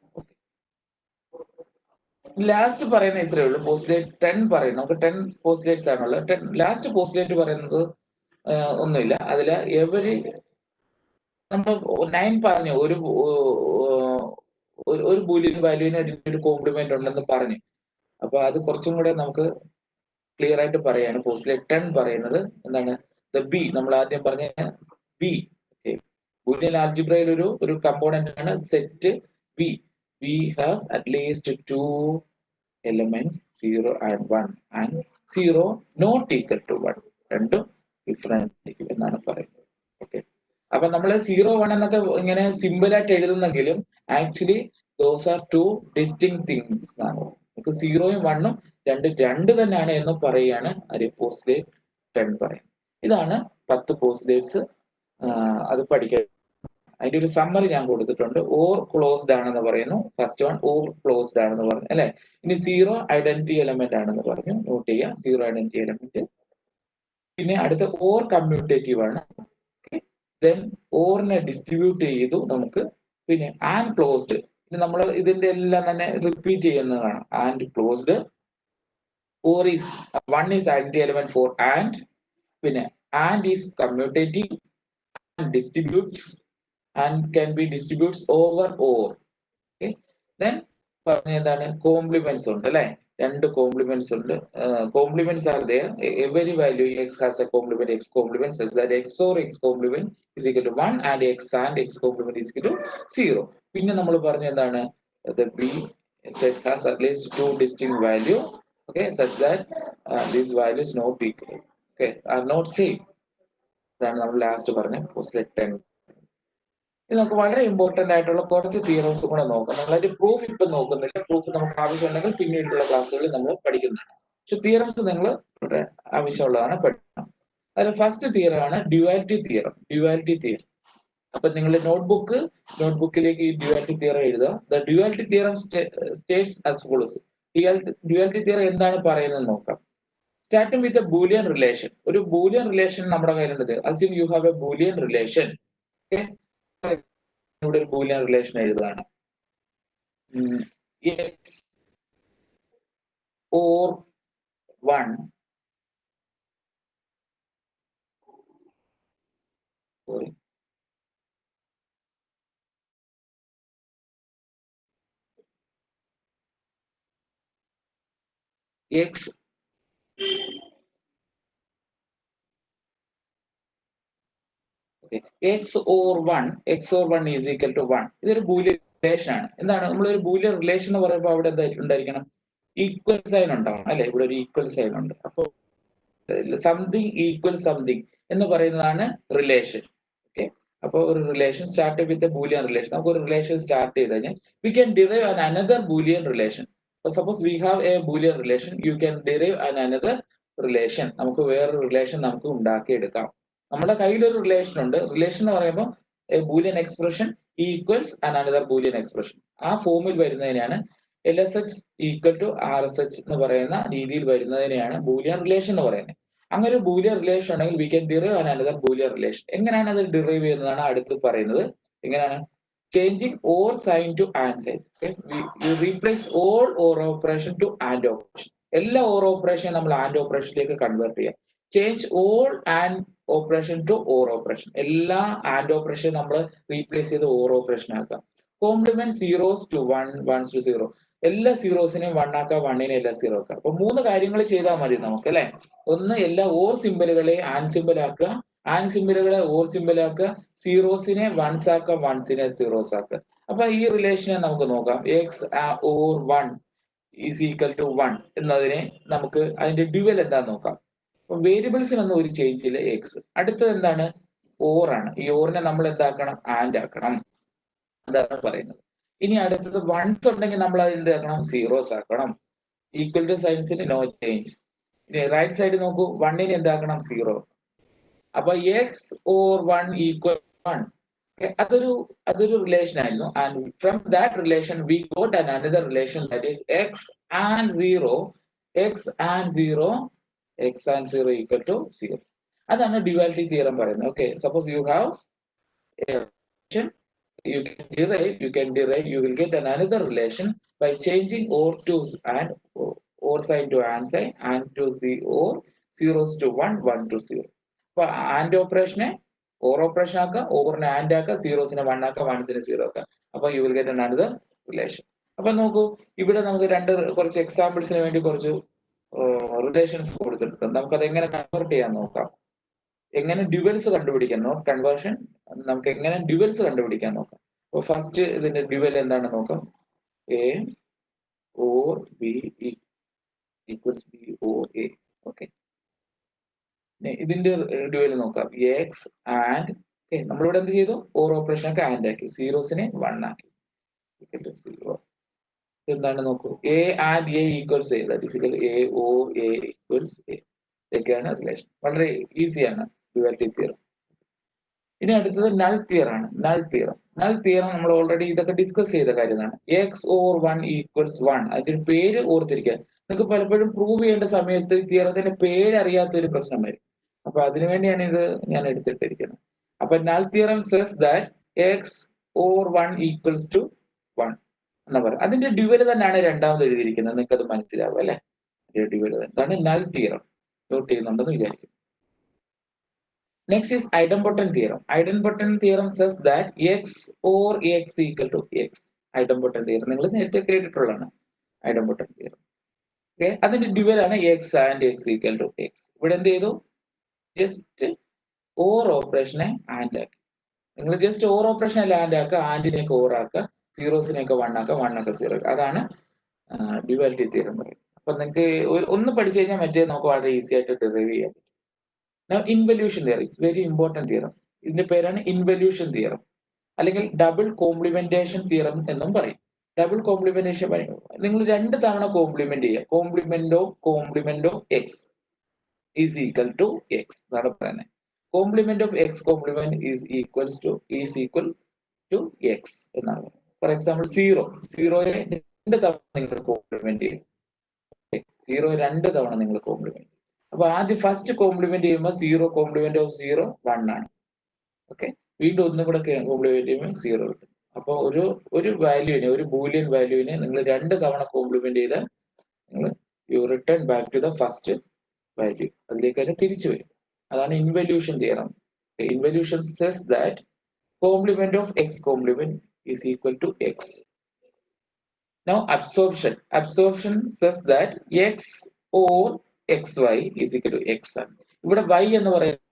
Last പറയുന്ന ഇത്രയേ ഉള്ളൂ. പോസ്റ്റ്ലേറ്റ് 10 പറയുന്നത്, നമുക്ക് 10 പോസ്റ്റ്ലേറ്റ്സ് ആണുള്ളത്. ലാസ്റ്റ് പോസ്റ്റ്ലേറ്റ് പറയുന്നത് ഒന്നുമില്ല. അതില് നമ്മൾ 9 പറഞ്ഞു, ഒരു ബൂലിയൻ വാല്യൂവിന് ഒരു കോംപ്ലിമെന്റ് ഉണ്ടെന്ന് പറഞ്ഞു. അപ്പൊ അത് കുറച്ചും കൂടെ നമുക്ക് ക്ലിയർ ആയിട്ട് പറയാണ്. പോസ്റ്റ്ലേറ്റ് 10 പറയുന്നത് എന്താണ്? ദ ബി, നമ്മൾ ആദ്യം പറഞ്ഞ ബി. ബൂലിയൻ ആൽജിബ്രയിൽ ഒരു കമ്പോണന്റ് ആണ് set B. B has at least 2 elements 0 and 1 and 0 not equal to 1. രണ്ടും ഡിഫറെന്റ് എന്നാണ് പറയുന്നത്. ഓക്കെ, അപ്പൊ നമ്മൾ 0, 1 എന്നൊക്കെ ഇങ്ങനെ സിമ്പിൾ ആയിട്ട് എഴുതുന്നെങ്കിലും actually those are 2 distinct things ആണ്. നമുക്ക് 0യും 1ഉം രണ്ട് തന്നെയാണ് എന്ന് പറയുകയാണ് പോസ്റ്റ്ലേറ്റ് 10 പറയുന്നത്. ഇതാണ് 10 പോസ്റ്റ്ലേറ്റ്സ്. അത് പഠിക്കാൻ അതിന്റെ ഒരു സമ്മറി ഞാൻ കൊടുത്തിട്ടുണ്ട്. ഓർ ക്ലോസ്ഡ് ആണെന്ന് പറയുന്നു. ഫസ്റ്റ് വൺ ഓർ ക്ലോസ്ഡ് ആണെന്ന് പറഞ്ഞു, അല്ലെ? ഇനി 0 ഐഡന്റിറ്റി എലമെന്റ് ആണെന്ന് പറഞ്ഞു. നോട്ട് ചെയ്യാം, 0 ഐഡന്റിറ്റി എലമെന്റ്. പിന്നെ അടുത്ത ഓർ കമ്മ്യൂട്ടേറ്റീവ് ആണ്. then ഓറിനെ ഡിസ്ട്രിബ്യൂട്ട് ചെയ്തു നമുക്ക്. പിന്നെ ആൻഡ് ക്ലോസ്ഡ്, നമ്മൾ ഇതിന്റെ എല്ലാം തന്നെ റിപ്പീറ്റ് ചെയ്യുന്നതാണ്. And closed, or is one is identity element for and, പിന്നെ and is commutative, distributes and can be distributes over or. Okay, then പറഞ്ഞ എന്താണ്, കോംപ്ലിമെന്റ്സ് ഉണ്ട് അല്ലെ, രണ്ട് കോംപ്ലിമെന്റ്സ് ഉണ്ട്. Complements are there, every value x has a complement x complement such that x or x complement is equal to 1 and x complement is equal to 0. പിന്നെ നമ്മൾ പറഞ്ഞ എന്താണ്, the b set has at least two distinct value, okay, such that these values not equal, okay, are not same. ഇതാണ് നമ്മൾ last പറഞ്ഞ postulate 10. ഇത് നമുക്ക് വളരെ ഇമ്പോർട്ടന്റ് ആയിട്ടുള്ള കുറച്ച് തിയറംസ് കൂടെ നോക്കാം. നമ്മളതിന്റെ പ്രൂഫ് ഇപ്പൊ നോക്കുന്നില്ല, പ്രൂഫ് നമുക്ക് ആവശ്യമുണ്ടെങ്കിൽ പിന്നീടുള്ള ക്ലാസ്സുകളിൽ നമ്മൾ പഠിക്കുന്നതാണ്. പക്ഷെ തിയറംസ് നിങ്ങൾ ആവശ്യമുള്ളതാണ് പഠിക്കണം. അതിൽ ഫസ്റ്റ് തിയറം ആണ് ഡ്യുവാലിറ്റി തിയറം. ഡ്യുവാലിറ്റി തിയറം, അപ്പൊ നിങ്ങളുടെ നോട്ട്ബുക്കിലേക്ക് ഈ ഡ്യുവാലിറ്റി തിയറം എഴുതുക. The duality theorem States as follows. Duality theorem എന്താണ് പറയുന്നത് നോക്കാം. Starting with a Boolean relation. ഒരു Boolean relation നമ്മുടെ കയ്യിലുണ്ട്. Assume you have a Boolean relation. Okay, ഇവിടെ ഒരു Boolean relation എഴുതുകയാണ്. X or 1. Sorry. X x or 1 is equal to 1. ഇതൊരു ബൂലിയൻ റിലേഷൻ ആണ്. എന്താണ് നമ്മളൊരു ബൂലിയൻ റിലേഷൻ എന്ന് പറയുമ്പോൾ അവിടെ എന്തായിരിക്കണം, ഈക്വൽ സൈൻ ഉണ്ടാവണം അല്ലെ. ഇവിടെ ഒരു ഈക്വൽ സൈൻ ഉണ്ട്. അപ്പോൾ സംതിങ് ഈക്വൽ സംതിങ് എന്ന് പറയുന്നതാണ് റിലേഷൻ. ഓക്കെ, അപ്പോൾ ഒരു relation start with Boolean relation. നമുക്ക് ഒരു റിലേഷൻ സ്റ്റാർട്ട് ചെയ്ത് കഴിഞ്ഞാൽ V can derive an another Boolean relation. Suppose V have A Boolean relation, you can derive an another relation. നമുക്ക് വേറൊരു റിലേഷൻ നമുക്ക് ഉണ്ടാക്കിയെടുക്കാം. നമ്മുടെ കയ്യിൽ ഒരു റിലേഷൻ ഉണ്ട്. റിലേഷൻ എന്ന് പറയുമ്പോൾ Boolean expression equals and another Boolean expression, ആ ഫോമിൽ വരുന്നതിനാണ് LSH ഈക്വൽ ടു RSH എന്ന് പറയുന്ന രീതിയിൽ വരുന്നതിനെയാണ് ബൂലിയൻ റിലേഷൻ എന്ന് പറയുന്നത്. അങ്ങനെ ഒരു ബൂലിയൻ റിലേഷൻ ഉണ്ടെങ്കിൽ we can derive an another Boolean relation. എങ്ങനെയാണ് അത് ഡിറൈവ് ചെയ്യുന്നതാണ് അടുത്ത് പറയുന്നത്. എങ്ങനെയാണ്, changing or sign to and sign. You replace all or operation to and operation. എല്ലാ ഓർ ഓപ്പറേഷൻ നമ്മൾ ആൻഡ് ഓപ്പറേഷനിലേക്ക് കൺവേർട്ട് ചെയ്യാം. Change all and operation to or operation. എല്ലാ ആൻഡ് ഓപ്പറേഷൻ നമ്മൾ റീപ്ലേസ് ചെയ്ത് ഓർ ഓപ്പറേഷൻ ആക്കാം. Complement zeros to 1, 1s to 0. എല്ലാ സീറോസിനെയും 1 ആക്കാം, 1നെ എല്ലാ 0 ആക്കാം. അപ്പൊ 3 കാര്യങ്ങൾ ചെയ്താൽ മതി നമുക്ക് അല്ലെ. ഒന്ന്, എല്ലാ ഓർ സിമ്പലുകളെ ആൻഡ് സിമ്പൽ ആക്കുക, ആൻഡ് സിമ്പലുകളെ ഓർ സിമ്പൽ ആക്കുക, സീറോസിനെ 1s ആക്കാം, 1സിനെ 0s ആക്കുക. അപ്പൊ ഈ റിലേഷനെ നമുക്ക് നോക്കാം. X or 1 is equal to 1 എന്നതിനെ നമുക്ക് അതിന്റെ ഡ്യുവൽ എന്താന്ന് നോക്കാം. വേരിയബിൾസിനൊന്നും ഒരു ചേഞ്ച് ഇല്ല, എക്സ്. അടുത്തത് എന്താണ്, ഓർ ആണ്. ഈ ഓറിനെ നമ്മൾ എന്താക്കണം, ആൻഡ് ആക്കണം, അതാണ് പറയുന്നത്. ഇനി അടുത്തത് വൺസ് ഉണ്ടെങ്കിൽ നമ്മൾ അതിന്റെ ആക്കണം, സീറോസ് ആക്കണം. ഈക്വൽ ടു സൈൻസിന് നോ ചേഞ്ച്. ഇനി റൈറ്റ് സൈഡ് നോക്കൂ, 1നെ എന്താക്കണം, 0. അപ്പൊ എക്സ് ഓർ 1 ഈക്വൽ 1. അതൊരു റിലേഷൻ ആയിരുന്നു. And from that relation we got an another relation that is x and 0 equal to 0. അതാണ് ഡ്യുവാലിറ്റി തിയറം പറയുന്നത്. Okay, suppose you have you can derive, you will get another relation by changing or to and or sign to and sign, and to 0, zeros to 1, 1 to 0. അപ്പൊ and ഓപ്പറേഷനെ or operation ആക്കുക, ഓറിനെ and ആക്കുക, സീറോസിനെ 1 ആക്കുക, 1സിനെ 0 ആക്കുക. അപ്പൊ U will get another relation. അപ്പൊ നോക്കൂ, ഇവിടെ നമുക്ക് കുറച്ച് എക്സാമ്പിൾസിന് വേണ്ടി കുറച്ച് റിലേഷൻസ് കൊടുത്തിട്ടുണ്ട്. നമുക്കത് എങ്ങനെ കൺവേർട്ട് ചെയ്യാൻ നോക്കാം. എങ്ങനെ ഡ്യുവൽസ് കണ്ടുപിടിക്കാൻ, നോട്ട് കൺവേർഷൻ, നമുക്ക് എങ്ങനെ ഡ്യുവൽസ് കണ്ടുപിടിക്കാൻ നോക്കാം. അപ്പൊ ഫസ്റ്റ് ഇതിന്റെ ഡ്യുവൽ എന്താണെന്ന് നോക്കാം. A or B equals B or A. Okay, ഇതിന്റെ ഡ്യുവൽ നോക്കാം. എക്സ് ആൻഡ് നമ്മളിവിടെ എന്ത് ചെയ്തു, ഓർ ഓപ്പറേഷൻ ഒക്കെ ആൻഡ് ആക്കി, സീറോസിനെ 1 ആക്കി. 0 എന്താണ് നോക്കൂ, A and A equals A, that is equal A or A equals A. ഇതൊക്കെയാണ് റിലേഷൻ. വളരെ ഈസിയാണ് ഡ്യുവാലിറ്റി തിയറം. ഇനി അടുത്തത് നൾ തിയറം ആണ്. നൾ തിയറം നമ്മൾ ഓൾറെഡി ഇതൊക്കെ ഡിസ്കസ് ചെയ്ത കാര്യമാണ്. X or 1 equals 1. അതിന്റെ ഒരു പേര് ഓർത്തിരിക്കാൻ. നിങ്ങൾക്ക് പലപ്പോഴും പ്രൂവ് ചെയ്യേണ്ട സമയത്ത് തിയറത്തിന്റെ പേര് അറിയാത്ത ഒരു പ്രശ്നം വരും. അപ്പൊ അതിനുവേണ്ടിയാണ് ഇത് ഞാൻ എടുത്തിട്ടിരിക്കുന്നത്. അപ്പൊ null theorem says that x or 1 equals to 1 എന്നാ പറയുക. അതിന്റെ ഡ്യുവൽ തന്നെയാണ് രണ്ടാമത് എഴുതിയിരിക്കുന്നത്. നിങ്ങൾക്ക് അത് മനസ്സിലാവും അല്ലെ? ഡ്യുവൽ അതാണ് null theorem. നോട്ട് ചെയ്യുന്നുണ്ടെന്ന് വിചാരിക്കും. Next is idempotent theorem. Idempotent theorem says that x or x equal to x. Idempotent theorem നിങ്ങൾ നേരത്തെ കേട്ടിട്ടുള്ളതാണ് idempotent theorem. Okay, അതിന്റെ ഡ്യുവൽ ആണ് x and x equal to x. ഇവിടെ എന്ത് ചെയ്തു? ജസ്റ്റ് ഓർ ഓപ്പറേഷനെ ആൻഡ് ആക്കി. നിങ്ങൾ ജസ്റ്റ് ഓർ ഓപ്പറേഷൻ അല്ല ആൻഡ് ആക്കുക, ആൻഡിനെയൊക്കെ ഓർ ആക്കുക, സീറോസിനെയൊക്കെ വൺ ആക്കുക, വണ്ണൊക്കെ സീറോ. അതാണ് ഡ്യുവാലിറ്റി തിയറം പറയുന്നത്. അപ്പൊ നിങ്ങൾക്ക് ഒന്ന് പഠിച്ചു കഴിഞ്ഞാൽ മറ്റേ നമുക്ക് വളരെ ഈസി ആയിട്ട് ഡെറൈവ് ചെയ്യാൻ പറ്റും. Now involution theorem is very important theorem. ഇതിന്റെ പേരാണ് ഇൻവല്യൂഷൻ തിയറം അല്ലെങ്കിൽ ഡബിൾ കോംപ്ലിമെന്റേഷൻ തിയറം എന്നും പറയും. ഡബിൾ കോംപ്ലിമെന്റേഷൻ നിങ്ങൾ രണ്ട് തവണ കോംപ്ലിമെന്റ് ചെയ്യുക. Complement of x is equal to x എന്നാണ് പറയുന്നത്. Complement of x complement is equal to x എന്നാണ്. ഫോർ എക്സാമ്പിൾ സീറോയെ രണ്ട് തവണ നിങ്ങൾ കോംപ്ലിമെന്റ് ചെയ്യും. സീറോ രണ്ട് തവണ നിങ്ങൾ കോംപ്ലിമെന്റ് ചെയ്യും. അപ്പൊ ആദ്യം ഫസ്റ്റ് കോംപ്ലിമെന്റ് ചെയ്യുമ്പോൾ സീറോ കോംപ്ലിമെന്റ് ഓഫ് സീറോ 1 ആണ്. ഓക്കെ, വീണ്ടും ഒന്നും കൂടെ കോംപ്ലിമെന്റ് ചെയ്യുമ്പോൾ സീറോ കിട്ടും. അപ്പൊ ഒരു വാല്യൂവിനെ, ഒരു ബൂലിയൻ വാല്യൂവിനെ നിങ്ങൾ രണ്ട് തവണ കോംപ്ലിമെന്റ് ചെയ്താൽ നിങ്ങൾ you return back to the first value, അതിലേക്ക് തന്നെ തിരിച്ചു വരും. അതാണ് involution theorem. Involution says that complement of x complement is equal to x. Now absorption says that x or x y is equal to x ആണ്. ഇവിടെ y എന്ന് പറയുന്നത്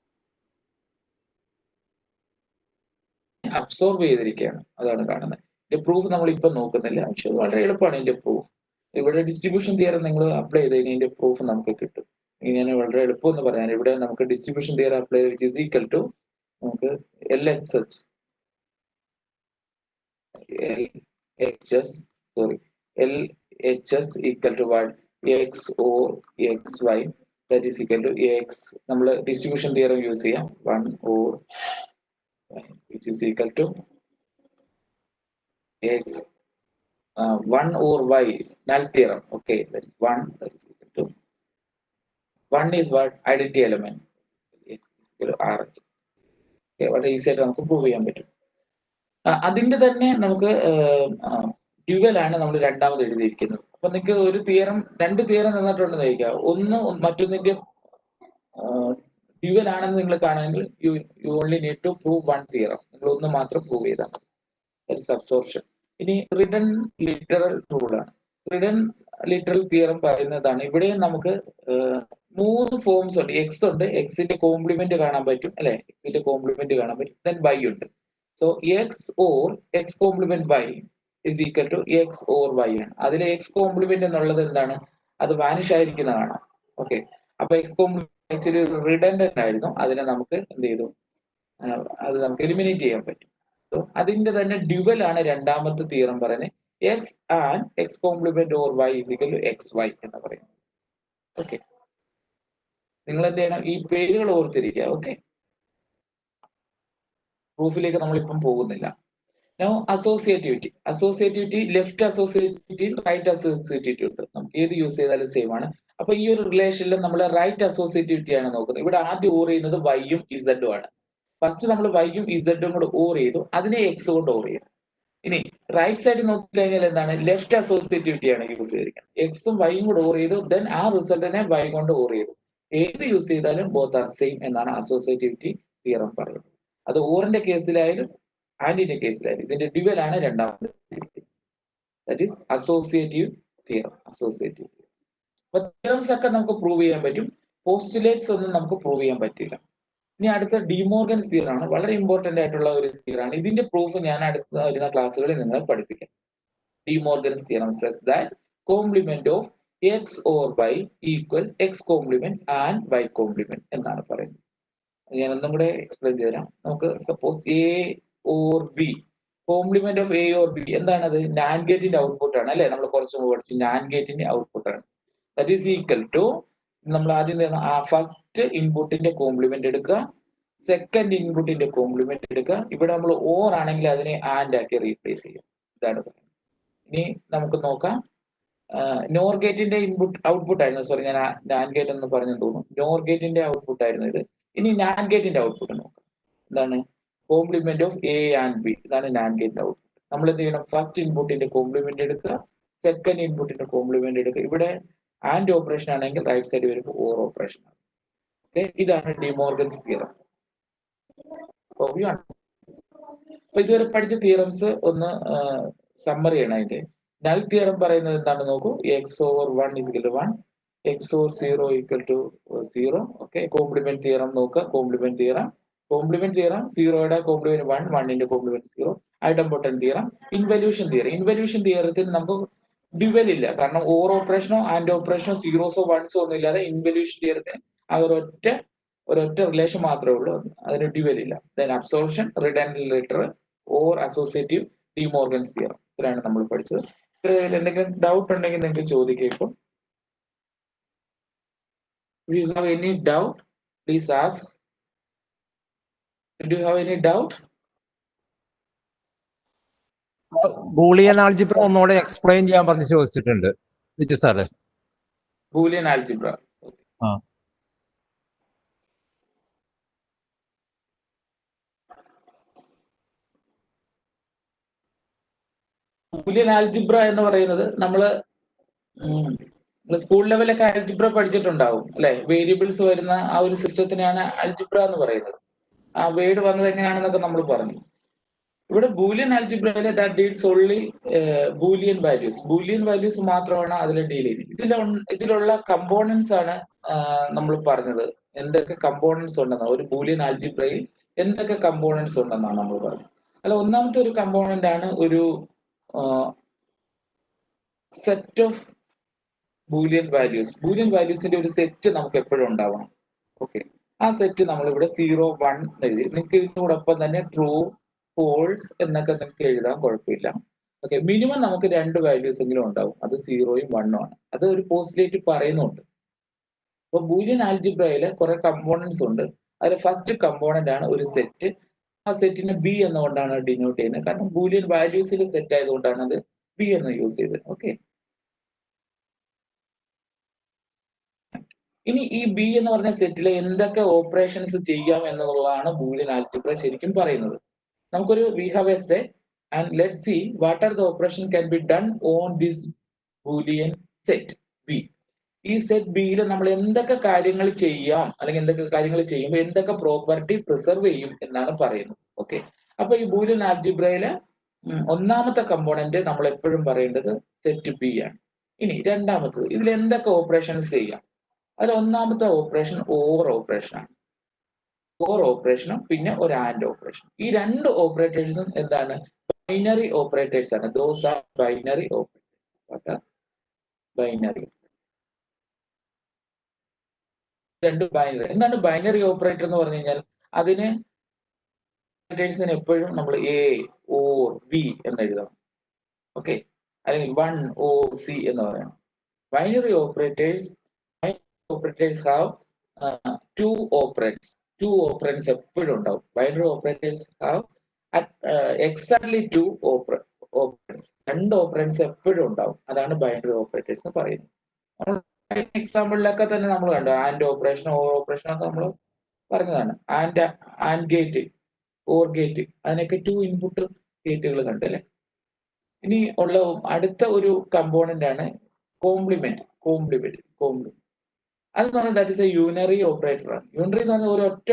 absorb ചെയ്തിരിക്കുകയാണ്, അതാണ് കാണുന്നത്. ഇതിന്റെ പ്രൂഫ് നമ്മൾ ഇപ്പൊ നോക്കുന്നില്ല, പക്ഷെ വളരെ എളുപ്പമാണ് ഇതിന്റെ പ്രൂഫ്. ഇവിടെ ഡിസ്ട്രിബ്യൂഷൻ തിയറം നിങ്ങൾ അപ്ലൈ ചെയ്ത് കഴിഞ്ഞാൽ ഇതിന്റെ പ്രൂഫ് നമുക്ക് കിട്ടും. ഇങ്ങനെ വളരെ എളുപ്പം എന്ന് പറയാൻ ഇവിടെ നമുക്ക് distribution theorem apply which is equal to നമുക്ക് LHS equal to what x or xy that is equal to x. നമ്മൾ ഡിസ്ട്രിബ്യൂഷൻ തിയറം യൂസ് ചെയ്യാം 1 or which is equal to x 1 or y null theorem. Okay, that is 1 that is equal to 1 is what identity element x is equal to RHS. Okay, വളരെ easy ആയിട്ട് നമുക്ക് prove ചെയ്യാൻ പറ്റും. അതിന്റെ തന്നെ നമുക്ക് dual ആണ് നമ്മൾ രണ്ടാമത് എഴുതിയിരിക്കുന്നത്. അപ്പൊ നിങ്ങൾക്ക് ഒരു തിയറം, രണ്ട് തിയറം തന്നിട്ടുണ്ടെന്ന് ചോദിക്കുക, ഒന്ന് മറ്റൊന്നിന്റെ ഡ്യുവൽ ആണെന്ന് നിങ്ങൾ കാണുമെങ്കിൽ you only need to prove one theorem. നിങ്ങൾ ഒന്ന് മാത്രം പ്രൂവ് ചെയ്താൽ മതി. That is absorption. ഇനി റിഡൻ ലിറ്ററൽ റൂൾ ആണ്. റിഡൻ ലിറ്ററൽ തിയറം പറയുന്നതാണ് ഇവിടെ നമുക്ക് 3 ഫോംസ് ഉണ്ട്. എക്സ് ഉണ്ട്, എക്സിന്റെ കോംപ്ലിമെന്റ് കാണാൻ പറ്റും അല്ലെ, എക്സിന്റെ കോംപ്ലിമെന്റ് കാണാൻ പറ്റും. ദെൻ വൈ ഉണ്ട്. So X or X complement y is equal to x or y ആണ്. അതിൽ എക്സ് കോംപ്ലിമെന്റ് എന്നുള്ളത് എന്താണ്, അത് വാനിഷ് ആയിരിക്കുന്ന കാണാം. ഓക്കെ, അപ്പൊ എക്സ് കോംപ്ലിമെന്റ് ആക്ച്വലി റിഡൻഡന്റ് ആയിരുന്നു, അതിനെ നമുക്ക് എന്ത് ചെയ്തു, അത് നമുക്ക് എലിമിനേറ്റ് ചെയ്യാൻ പറ്റും. സോ അതിന്റെ തന്നെ ഡ്യുവൽ ആണ് രണ്ടാമത്തെ തിയറം പറയുന്നത്, x and x complement or y is equal to x y എന്ന് പറയുന്നത്. ഓക്കെ, നിങ്ങൾ എന്ത് ചെയ്യണം, ഈ പേരുകൾ ഓർത്തിരിക്കുക. ഓക്കെ, പ്രൂഫിലേക്ക് നമ്മളിപ്പം പോകുന്നില്ല. Now associativity left associativity right associativity ഉണ്ട്. നമുക്ക് ഏത് യൂസ് ചെയ്താലും സെയിം ആണ്. അപ്പൊ ഈ ഒരു റിലേഷനിൽ നമ്മൾ റൈറ്റ് അസോസിയേറ്റിവിറ്റി ആണ് നോക്കുന്നത്. ഇവിടെ ആദ്യം ഓർ ചെയ്യുന്നത് വൈയും ഇസഡും ആണ്. ഫസ്റ്റ് നമ്മൾ വൈയും ഇസഡും കൂടെ ഓർ ചെയ്തു, അതിനെ എക്സ് കൊണ്ട് ഓർ ചെയ്തു. ഇനി റൈറ്റ് സൈഡിൽ നോക്കിക്കഴിഞ്ഞാൽ എന്താണ്, ലെഫ്റ്റ് അസോസിയേറ്റിവിറ്റി ആണ് യൂസ് ചെയ്തിരിക്കുന്നത്. എക്സും വൈയും കൂടെ ഓർ ചെയ്തു, ദെൻ ആ റിസൾട്ടിനെ വൈ കൊണ്ട് ഓർ ചെയ്തു. ഏത് യൂസ് ചെയ്താലും ബോത്ത് ആർ സെയിം എന്നാണ് അസോസിയേറ്റിവിറ്റി തിയറം പറയുന്നത്. അത് ഓറിന്റെ കേസിലായാലും ആന്റിന്റെ കേസിലായാലും ഇതിന്റെ ഡ്യുവൽ ആണ് രണ്ടാമത്. That is associative theorem. Associative theorem. അപ്പൊ തിയറംസ് ഒക്കെ നമുക്ക് പ്രൂവ് ചെയ്യാൻ പറ്റും, പോസ്റ്റുലേറ്റ്സ് ഒന്നും നമുക്ക് പ്രൂവ് ചെയ്യാൻ പറ്റില്ല. ഇനി അടുത്ത ഡിമോർഗൻസ് തിയറം ആണ്. വളരെ ഇമ്പോർട്ടന്റ് ആയിട്ടുള്ള ഒരു തിയറാണ്. ഇതിന്റെ പ്രൂഫ് ഞാൻ അടുത്ത വരുന്ന ക്ലാസ്സുകളിൽ നിങ്ങളെ പഠിപ്പിക്കാം. De Morgan's theorem says that complement of x or y equals x complement and y complement എന്നാണ് പറയുന്നത്. ഞാൻ ഒന്നും കൂടെ എക്സ്പ്ലെയിൻ ചെയ്യാം. നമുക്ക് suppose a or b, complement of a or b എന്താണത്, നാൻഡ് ഗേറ്റിന്റെ ഔട്ട്പുട്ട് ആണ് അല്ലെ. നമ്മൾ കുറച്ച് മുമ്പ് പഠിച്ചു, നാൻഡ് ഗേറ്റിന്റെ ഔട്ട്പുട്ട് ആണ്. ദാറ്റ് ഈസ് ഈക്വൽ ടു നമ്മൾ ആദ്യം ഫസ്റ്റ് ഇൻപുട്ടിന്റെ കോംപ്ലിമെന്റ് എടുക്കുക, സെക്കൻഡ് ഇൻപുട്ടിന്റെ കോംപ്ലിമെന്റ് എടുക്കുക. ഇവിടെ നമ്മൾ ഓർ ആണെങ്കിൽ അതിനെ ആൻഡ് ആക്കി റീപ്ലേസ് ചെയ്യും. ഇതാണ് പറയുന്നത്. ഇനി നമുക്ക് നോക്കാം, നോർ ഗേറ്റിന്റെ ഔട്ട്പുട്ട് ആയിരുന്നു, സോറി ഞാൻ നാൻഡ് ഗേറ്റ് എന്ന് പറഞ്ഞു തോന്നുന്നു, നോർ ഗേറ്റിന്റെ ഔട്ട്പുട്ട് ആയിരുന്നു ഇത്. ഇനി നാൻഡ് ഗേറ്റിന്റെ ഔട്ട്പുട്ട് നോക്കാം. എന്താണ്, complement of a and b. ഇതാണ് നാൻഡ് ഗേറ്റ് ഔട്ട്പുട്ട്. നമ്മൾ എന്ത് ചെയ്യണം? ഫസ്റ്റ് ഇൻപുട്ടിന്റെ കോംപ്ലിമെന്റ് എടുക്കുക, സെക്കൻഡ് ഇൻപുട്ടിന്റെ കോംപ്ലിമെന്റ് എടുക്കുക. ഇവിടെ ആൻഡ് ഓപ്പറേഷൻ ആണെങ്കിൽ റൈറ്റ് സൈഡ് വരുമ്പോൾ ഓർ ഓപ്പറേഷൻ ആണ്. ഓക്കെ, ഇതാണ് ഡിമോർഗൻസ് തിയറം. അപ്പൊ ഇതുവരെ പഠിച്ച തിയറംസ് ഒന്ന് സമ്മറി ചെയ്യണം. അതിന്റെ നൾ തിയറം പറയുന്നത് എന്താണ് നോക്കൂ. X over 1 equal to 1, x over 0 equal to 0. Okay, complement theorem നോക്കുക. കോംപ്ലിമെന്റ് തിയറം 0യുടെ കോംപ്ലിമെന്റ് 1, 1ന്റെ complement 0. Idempotent theorem. Involution theorem. Involution തിയറത്തിൽ നമുക്ക് ഡ്യുവൽ ഇല്ല. കാരണം ഓർ ഓപ്പറേഷനോ ആൻഡ് ഓപ്പറേഷനോ സീറോസോ വൺസോ ഒന്നും ഇല്ലാതെ ഇൻവല്യൂഷൻ തിയറത്തിന് ആ ഒരൊറ്റ റിലേഷൻ മാത്രമേ ഉള്ളൂ. അതിന് ഡ്യുവൽ ഇല്ല. Then absorption, redundant or associative, De Morgan's theorem. ഇത്രയാണ് നമ്മൾ പഠിച്ചത്. ഇത്രയിൽ എന്തെങ്കിലും ഡൗട്ട് ഉണ്ടെങ്കിൽ നിങ്ങൾക്ക് ചോദിക്കാം. ഇപ്പോൾ if you have any doubt, please ask. Do you have any doubt? Boolean algebra ഒന്നുകൂടെ എക്സ്പ്ലെയിൻ ചെയ്യാൻ പറഞ്ഞ് ചോദിച്ചിട്ടുണ്ട് Viju sir. Boolean algebra. Boolean algebra എന്ന് പറയുന്നത് നമ്മള് സ്കൂൾ ലെവലൊക്കെ ആൽജിബ്ര പഠിച്ചിട്ടുണ്ടാവും അല്ലെ? വേരിയബിൾസ് വരുന്ന ആ ഒരു സിസ്റ്റത്തിനാണ് ആൽജിബ്ര എന്ന് പറയുന്നത്. ആ വേർഡ് വന്നത് എങ്ങനെയാണെന്നൊക്കെ നമ്മൾ പറഞ്ഞു. ഇവിടെ ബൂലിയൻ ആൽജിബ്രയിലെ that deals only Boolean values മാത്രമാണ് അതിൽ ഡീൽ ചെയ്യുന്നത്. ഇതിലുള്ള കമ്പോണൻസ് ആണ് നമ്മൾ പറഞ്ഞത്. എന്തൊക്കെ കമ്പോണൻസ് ഉണ്ടെന്നാണ് ഒരു ബൂലിയൻ ആൽജിബ്രയിൽ എന്തൊക്കെ കമ്പോണൻസ് ഉണ്ടെന്നാണ് നമ്മൾ പറഞ്ഞത്. അല്ല, ഒന്നാമത്തെ ഒരു കമ്പോണന്റ് ആണ് ഒരു സെറ്റ് ഓഫ് ബൂലിയൻ വാല്യൂസിന്റെ ഒരു സെറ്റ് നമുക്ക് എപ്പോഴും ഉണ്ടാവണം. ഓക്കെ, ആ സെറ്റ് നമ്മൾ ഇവിടെ 0, 1 എഴുതി. നിങ്ങൾക്ക് ഇതിനോടൊപ്പം തന്നെ ട്രൂ, ഫോൾസ് എന്നൊക്കെ നിങ്ങൾക്ക് എഴുതാൻ കുഴപ്പമില്ല. ഓക്കെ, മിനിമം നമുക്ക് 2 വാല്യൂസ് എങ്കിലും ഉണ്ടാവും. അത് 0യും 1ഉം ആണ്. അത് ഒരു പോസ്റ്റുലേറ്റ് പറയുന്നുണ്ട്. അപ്പൊ ബൂലിയൻ ആൽജിബ്രയില് കുറെ കമ്പോണൻസ് ഉണ്ട്. അതിൽ ഫസ്റ്റ് കമ്പോണന്റ് ആണ് ഒരു സെറ്റ്. ആ സെറ്റിന് ബി എന്നുകൊണ്ടാണ് ഡിനോട്ട് ചെയ്യുന്നത്. കാരണം ബൂലിയൻ വാല്യൂസിൽ സെറ്റ് ആയതുകൊണ്ടാണ് അത് ബി എന്ന് യൂസ് ചെയ്തത്. ഓക്കെ, ഇനി ഈ ബി എന്ന് പറഞ്ഞ സെറ്റിലെ എന്തൊക്കെ ഓപ്പറേഷൻസ് ചെയ്യാം എന്നുള്ളതാണ് ബൂലിയൻ ആൽജിബ്ര ശരിക്കും പറയുന്നത്. നമുക്കൊരു we have a set and let's see what are the operation can be done on this Boolean set b. ഈ സെറ്റ് ബിയിൽ നമ്മൾ എന്തൊക്കെ കാര്യങ്ങൾ ചെയ്യാം, അല്ലെങ്കിൽ എന്തൊക്കെ കാര്യങ്ങൾ ചെയ്യുമ്പോൾ എന്തൊക്കെ പ്രോപ്പർട്ടി പ്രിസർവ് ചെയ്യും എന്നാണ് പറയുന്നത്. ഓക്കെ, അപ്പൊ ഈ ബൂലിയൻ ആൽജിബ്രയിലെ ഒന്നാമത്തെ കമ്പോണന്റ് നമ്മൾ എപ്പോഴും പറയേണ്ടത് സെറ്റ് ബി ആണ്. ഇനി രണ്ടാമത്തത്, ഇതിൽ എന്തൊക്കെ ഓപ്പറേഷൻസ് ചെയ്യാം? അതിൽ ഒന്നാമത്തെ ഓപ്പറേഷൻ ഓർ ഓപ്പറേഷൻ ആണ്. ഓർ ഓപ്പറേഷനും പിന്നെ ഒരു ആൻഡ് ഓപ്പറേഷൻ. ഈ രണ്ട് ഓപ്പറേറ്റേഴ്സും എന്താണ്? ബൈനറി ഓപ്പറേറ്റേഴ്സ് ആണ്. Those are binary operators. Binary രണ്ട് ബൈനറി. എന്താണ് ബൈനറി ഓപ്പറേറ്റർ എന്ന് പറഞ്ഞു കഴിഞ്ഞാൽ അതിന് ഓപ്പറേറ്റേഴ്സിന് എപ്പോഴും നമ്മൾ എ ഓർ ബി എന്ന് എഴുതണം. ഓക്കെ, അല്ലെങ്കിൽ 1 ഓർ സി എന്ന് പറയണം. Binary operators have two operands എപ്പോഴും ഉണ്ടാവും. Binary operators have exactly 2 operands. 2 operands എപ്പോഴും ഉണ്ടാവും. അതാണ് ബൈനറി ഓപ്പറേറ്റേഴ്സ് എന്ന് പറയുന്നത്. എക്സാമ്പിളിലൊക്കെ തന്നെ നമ്മൾ കണ്ടു. ആൻഡ് ഓപ്പറേഷൻ, ഓർ ഓപ്പറേഷൻ ഒക്കെ നമ്മൾ പറഞ്ഞതാണ്. ആൻഡ് ഗേറ്റ്, ഓർ ഗേറ്റ്, അതിനൊക്കെ 2 ഇൻപുട്ട് ഗേറ്റുകൾ കണ്ടല്ലേ. ഇനി ഉള്ള അടുത്ത ഒരു കമ്പോണന്റ് ആണ് കോംപ്ലിമെന്റ്. അതെന്ന് പറഞ്ഞാൽ that is A unary operator ആണ്. യൂണറി എന്ന് പറഞ്ഞാൽ ഒരൊറ്റ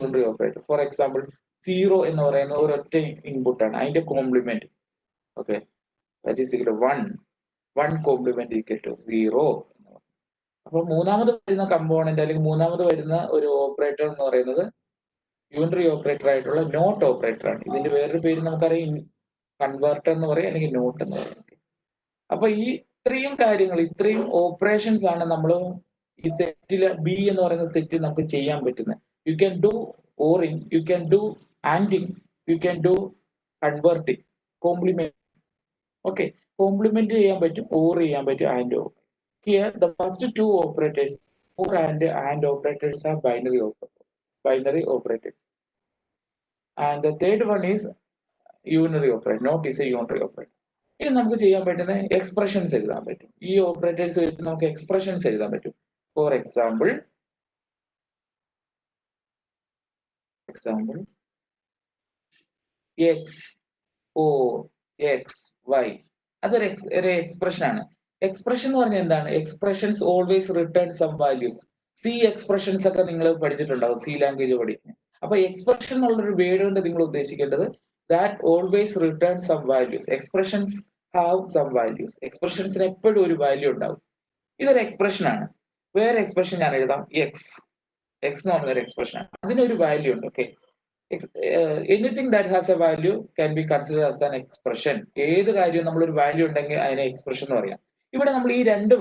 യൂണറി ഓപ്പറേറ്റർ. ഫോർ എക്സാമ്പിൾ 0 എന്ന് പറയുന്ന ഒരൊറ്റ ഇൻപുട്ട് ആണ്. അതിന്റെ complement okay that is equal to 1 complement equal to 0. അപ്പൊ മൂന്നാമത് വരുന്ന കമ്പോണന്റ് അല്ലെങ്കിൽ മൂന്നാമത് വരുന്ന ഒരു ഓപ്പറേറ്റർ എന്ന് പറയുന്നത് യൂണറി ഓപ്പറേറ്റർ ആയിട്ടുള്ള നോട്ട് ഓപ്പറേറ്റർ ആണ്. ഇതിന്റെ വേറൊരു പേര് നമുക്കറിയാം, കൺവേർട്ടർ എന്ന് പറയും, അല്ലെങ്കിൽ നോട്ട് എന്ന് പറയും. അപ്പൊ ഈ ഇത്രയും ഓപ്പറേഷൻസ് ആണ് നമ്മൾ ഈ സെറ്റില് ബി എന്ന് പറയുന്ന സെറ്റിൽ നമുക്ക് ചെയ്യാൻ പറ്റുന്നത്. You can do oring, you can do anding, you can do converting, complement. Okay, complement ചെയ്യാൻ പറ്റും, ഓർ ചെയ്യാൻ പറ്റും, and or. Here the first 2 operators or and operators are binary operators, and the third one is unary operator. Not is a unary operator. ഇനി നമുക്ക് ചെയ്യാൻ പറ്റുന്ന expressions എഴുതാൻ പറ്റും. ഈ ഓപ്പറേറ്റേഴ്സ് വെച്ച് നമുക്ക് എക്സ്പ്രഷൻസ് എഴുതാൻ പറ്റും. For example x or x y അതൊരു എക്സ്പ്രഷൻ ആണ്. എക്സ്പ്രഷൻ എന്ന് പറഞ്ഞാൽ എന്താണ്? Expressions always return some values. C expressions ഒക്കെ നിങ്ങൾ പഠിച്ചിട്ടുണ്ടാവും, സി ലാംഗ്വേജ് പഠിക്കുന്നത്. അപ്പൊ എക്സ്പ്രഷൻ എന്നുള്ളൊരു വേർഡ് കൊണ്ട് നിങ്ങൾ ഉദ്ദേശിക്കേണ്ടത് that always return some values. Expressions have some values. എക്സ്പ്രഷൻസിന് എപ്പോഴും ഒരു വാല്യൂ ഉണ്ടാവും. ഇതൊരു എക്സ്പ്രഷൻ ആണ്. വേറെ എക്സ്പ്രഷൻ ഞാൻ എഴുതാം, എക്സ്. എക്സ് എന്ന് പറഞ്ഞൊരു എക്സ്പ്രഷൻ ആണ്, അതിനൊരു വാല്യൂ ഉണ്ട്. Okay, anything that has A value can be consider as an expression. ഏത് കാര്യവും നമ്മളൊരു വാല്യൂ ഉണ്ടെങ്കിൽ അതിനെ എക്സ്പ്രഷൻ എന്ന് പറയാം. ഇവിടെ നമ്മൾ ഈ രണ്ട്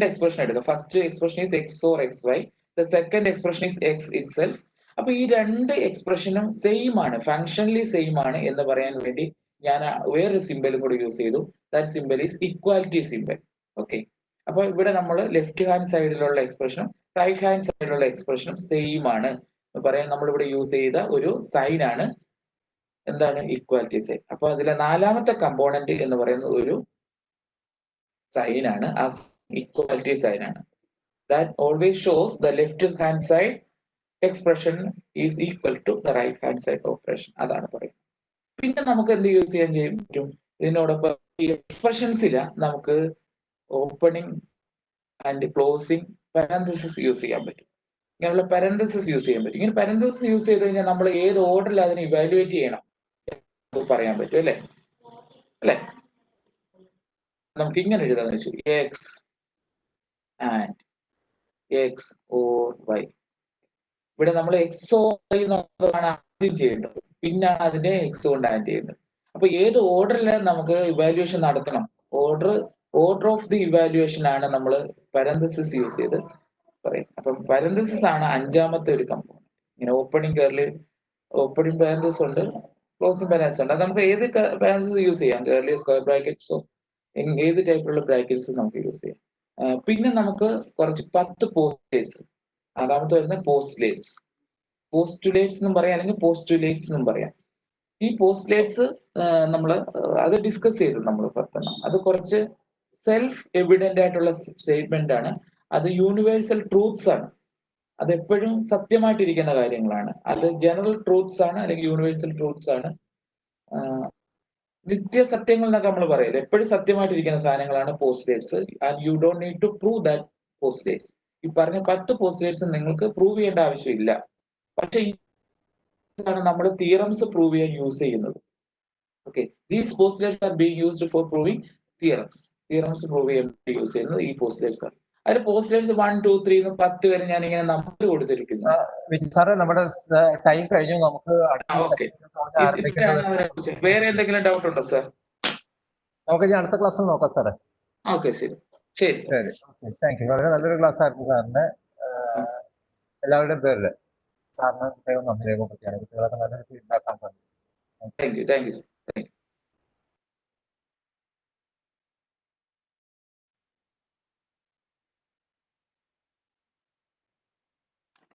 എക്സ്പ്രഷൻ എടുക്കുക. First expression is x or x y, the second expression is x itself. അപ്പൊ ഈ രണ്ട് എക്സ്പ്രഷനും സെയിം ആണ്, ഫങ്ഷണലി സെയിം ആണ് എന്ന് പറയാൻ വേണ്ടി ഞാൻ വേറൊരു സിമ്പലും കൂടി യൂസ് ചെയ്തു. That symbol is equality symbol. Okay, അപ്പൊ ഇവിടെ നമ്മൾ ലെഫ്റ്റ് ഹാൻഡ് സൈഡിലുള്ള എക്സ്പ്രഷനും റൈറ്റ് ഹാൻഡ് സൈഡിലുള്ള എക്സ്പ്രഷനും സെയിം ആണ് പറയാൻ നമ്മൾ ഇവിടെ യൂസ് ചെയ്ത ഒരു സൈൻ ആണ് എന്താണ്? Equality sign. അപ്പൊ അതിലെ നാലാമത്തെ കമ്പോണന്റ് എന്ന് പറയുന്നത് ഒരു സൈൻ ആണ്, ആ ഇക്വാലിറ്റി സൈൻ ആണ്. That always shows the left hand side expression is equal to the right hand side operation. അതാണ് പറയുന്നത്. പിന്നെ നമുക്ക് എന്ത് യൂസ് ചെയ്യാൻ പറ്റും ഇതിനോടൊപ്പം? ഈ എക്സ്പ്രഷൻസിൽ നമുക്ക് opening and closing parenthesis use ചെയ്യാൻ പറ്റും. ഇങ്ങനെയുള്ള പാരന്തസിസ് യൂസ് ചെയ്യാൻ പറ്റും. ഇങ്ങനെ പാരന്തസിസ് യൂസ് ചെയ്ത് കഴിഞ്ഞാൽ നമ്മൾ ഏത് ഓർഡറിൽ അതിനെ ഇവാലുവേറ്റ് ചെയ്യണം പറയാൻ പറ്റും, അല്ലേ? നമുക്ക് ഇങ്ങനെ എഴുതാന്ന് വെച്ചു, x and x or y. ഇവിടെ നമ്മൾ എക്സ് ഓർ വൈ ആണ് ആദ്യം ചെയ്യേണ്ടത്, പിന്നാണ് അതിനെ എക്സ് കൊണ്ട് ആഡ് ചെയ്യുന്നത്. അപ്പൊ ഏത് ഓർഡറിൽ നമുക്ക് ഇവാലുവേഷൻ നടത്തണം, ഓർഡർ ഓഫ് ദി ഇവാലുവേഷൻ ആണ് നമ്മൾ പാരന്തസിസ് യൂസ് ചെയ്ത് പറയും. അപ്പം പാരന്തസിസ് ആണ് അഞ്ചാമത്തെ ഒരു കമ്പോണന്റ്. ഇങ്ങനെ ഓപ്പണിംഗ് പാരന്തസിസ് ഉണ്ട്, ക്ലോസിംഗ് പാരന്തസിസ് ഉണ്ട്. അത് നമുക്ക് ഏത് പാരന്തസിസ് യൂസ് ചെയ്യാം, കേർലി, സ്ക്വയർ ബ്രാക്കറ്റ്സോ ഏത് ടൈപ്പിലുള്ള ബ്രാക്കറ്റ്സ് നമുക്ക് യൂസ് ചെയ്യാം. പിന്നെ നമുക്ക് കുറച്ച് 10 പോസ്റ്റ്ലേറ്റ്സ്, അതാമത്തെ വരുന്ന പോസ്റ്റുലേറ്റ്സ് എന്നും പറയാം, അല്ലെങ്കിൽ പോസ്റ്റുലേറ്റ്സ് എന്നും പറയാം. ഈ പോസ്റ്റുലേറ്റ്സ് നമ്മൾ അത് ഡിസ്കസ് ചെയ്തു നമ്മൾ 10. അത് കുറച്ച് സെൽഫ് എവിഡന്റ് ആയിട്ടുള്ള സ്റ്റേറ്റ്മെന്റ് ആണ്. അത് യൂണിവേഴ്സൽ ട്രൂത്ത്സ് ആണ്, അത് എപ്പോഴും സത്യമായിട്ടിരിക്കുന്ന കാര്യങ്ങളാണ്. അത് ജനറൽ ട്രൂത്ത്സ് ആണ്, അല്ലെങ്കിൽ യൂണിവേഴ്സൽ ട്രൂത്ത്സ് ആണ്. നിത്യസത്യങ്ങൾ എന്നൊക്കെ നമ്മൾ പറയില്ല, എപ്പോഴും സത്യമായിട്ടിരിക്കുന്ന സാധനങ്ങളാണ് postulates. And you don't need to prove that postulates. ഈ പറഞ്ഞ 10 പോസ്റ്റുലേറ്റ്സ് നിങ്ങൾക്ക് പ്രൂവ് ചെയ്യേണ്ട ആവശ്യമില്ല. പക്ഷെ ഇതാണ് നമ്മൾ തിയറംസ് പ്രൂവ് ചെയ്യാൻ യൂസ് ചെയ്യുന്നത്. Okay, these postulates are being used for proving theorems prove ചെയ്യാൻ യൂസ് ചെയ്യുന്നത് ഈ പോസ്റ്റുലേറ്റ്സ് ആണ്. അതിൽ പോസ്റ്റുലേറ്റ്സ് 1, 2, 3 10 വരെ ഞാൻ ഇങ്ങനെ നമ്പർ കൊടുത്തിരിക്കുന്നു. സാറേ, നമ്മുടെ ടൈം കഴിഞ്ഞു. നമുക്ക് വേറെ എന്തെങ്കിലും ഡൗട്ട് ഉണ്ടോ സാർ? നമുക്ക് ഇനി അടുത്ത ക്ലാസ്സിൽ നോക്കാം സാറേ. ഓക്കെ, ശരി. Thank you. വളരെ നല്ലൊരു ക്ലാസ് ആയിരുന്നു സാറിന്. എല്ലാവരുടെയും പേരില് സാറിന് പ്രത്യേകം നന്ദി രേഖപ്പെടുത്തിയാണ്. കുട്ടികളൊക്കെ നല്ലൊരു ഫീഡ്ബാക്ക് ആണ്. Thank you.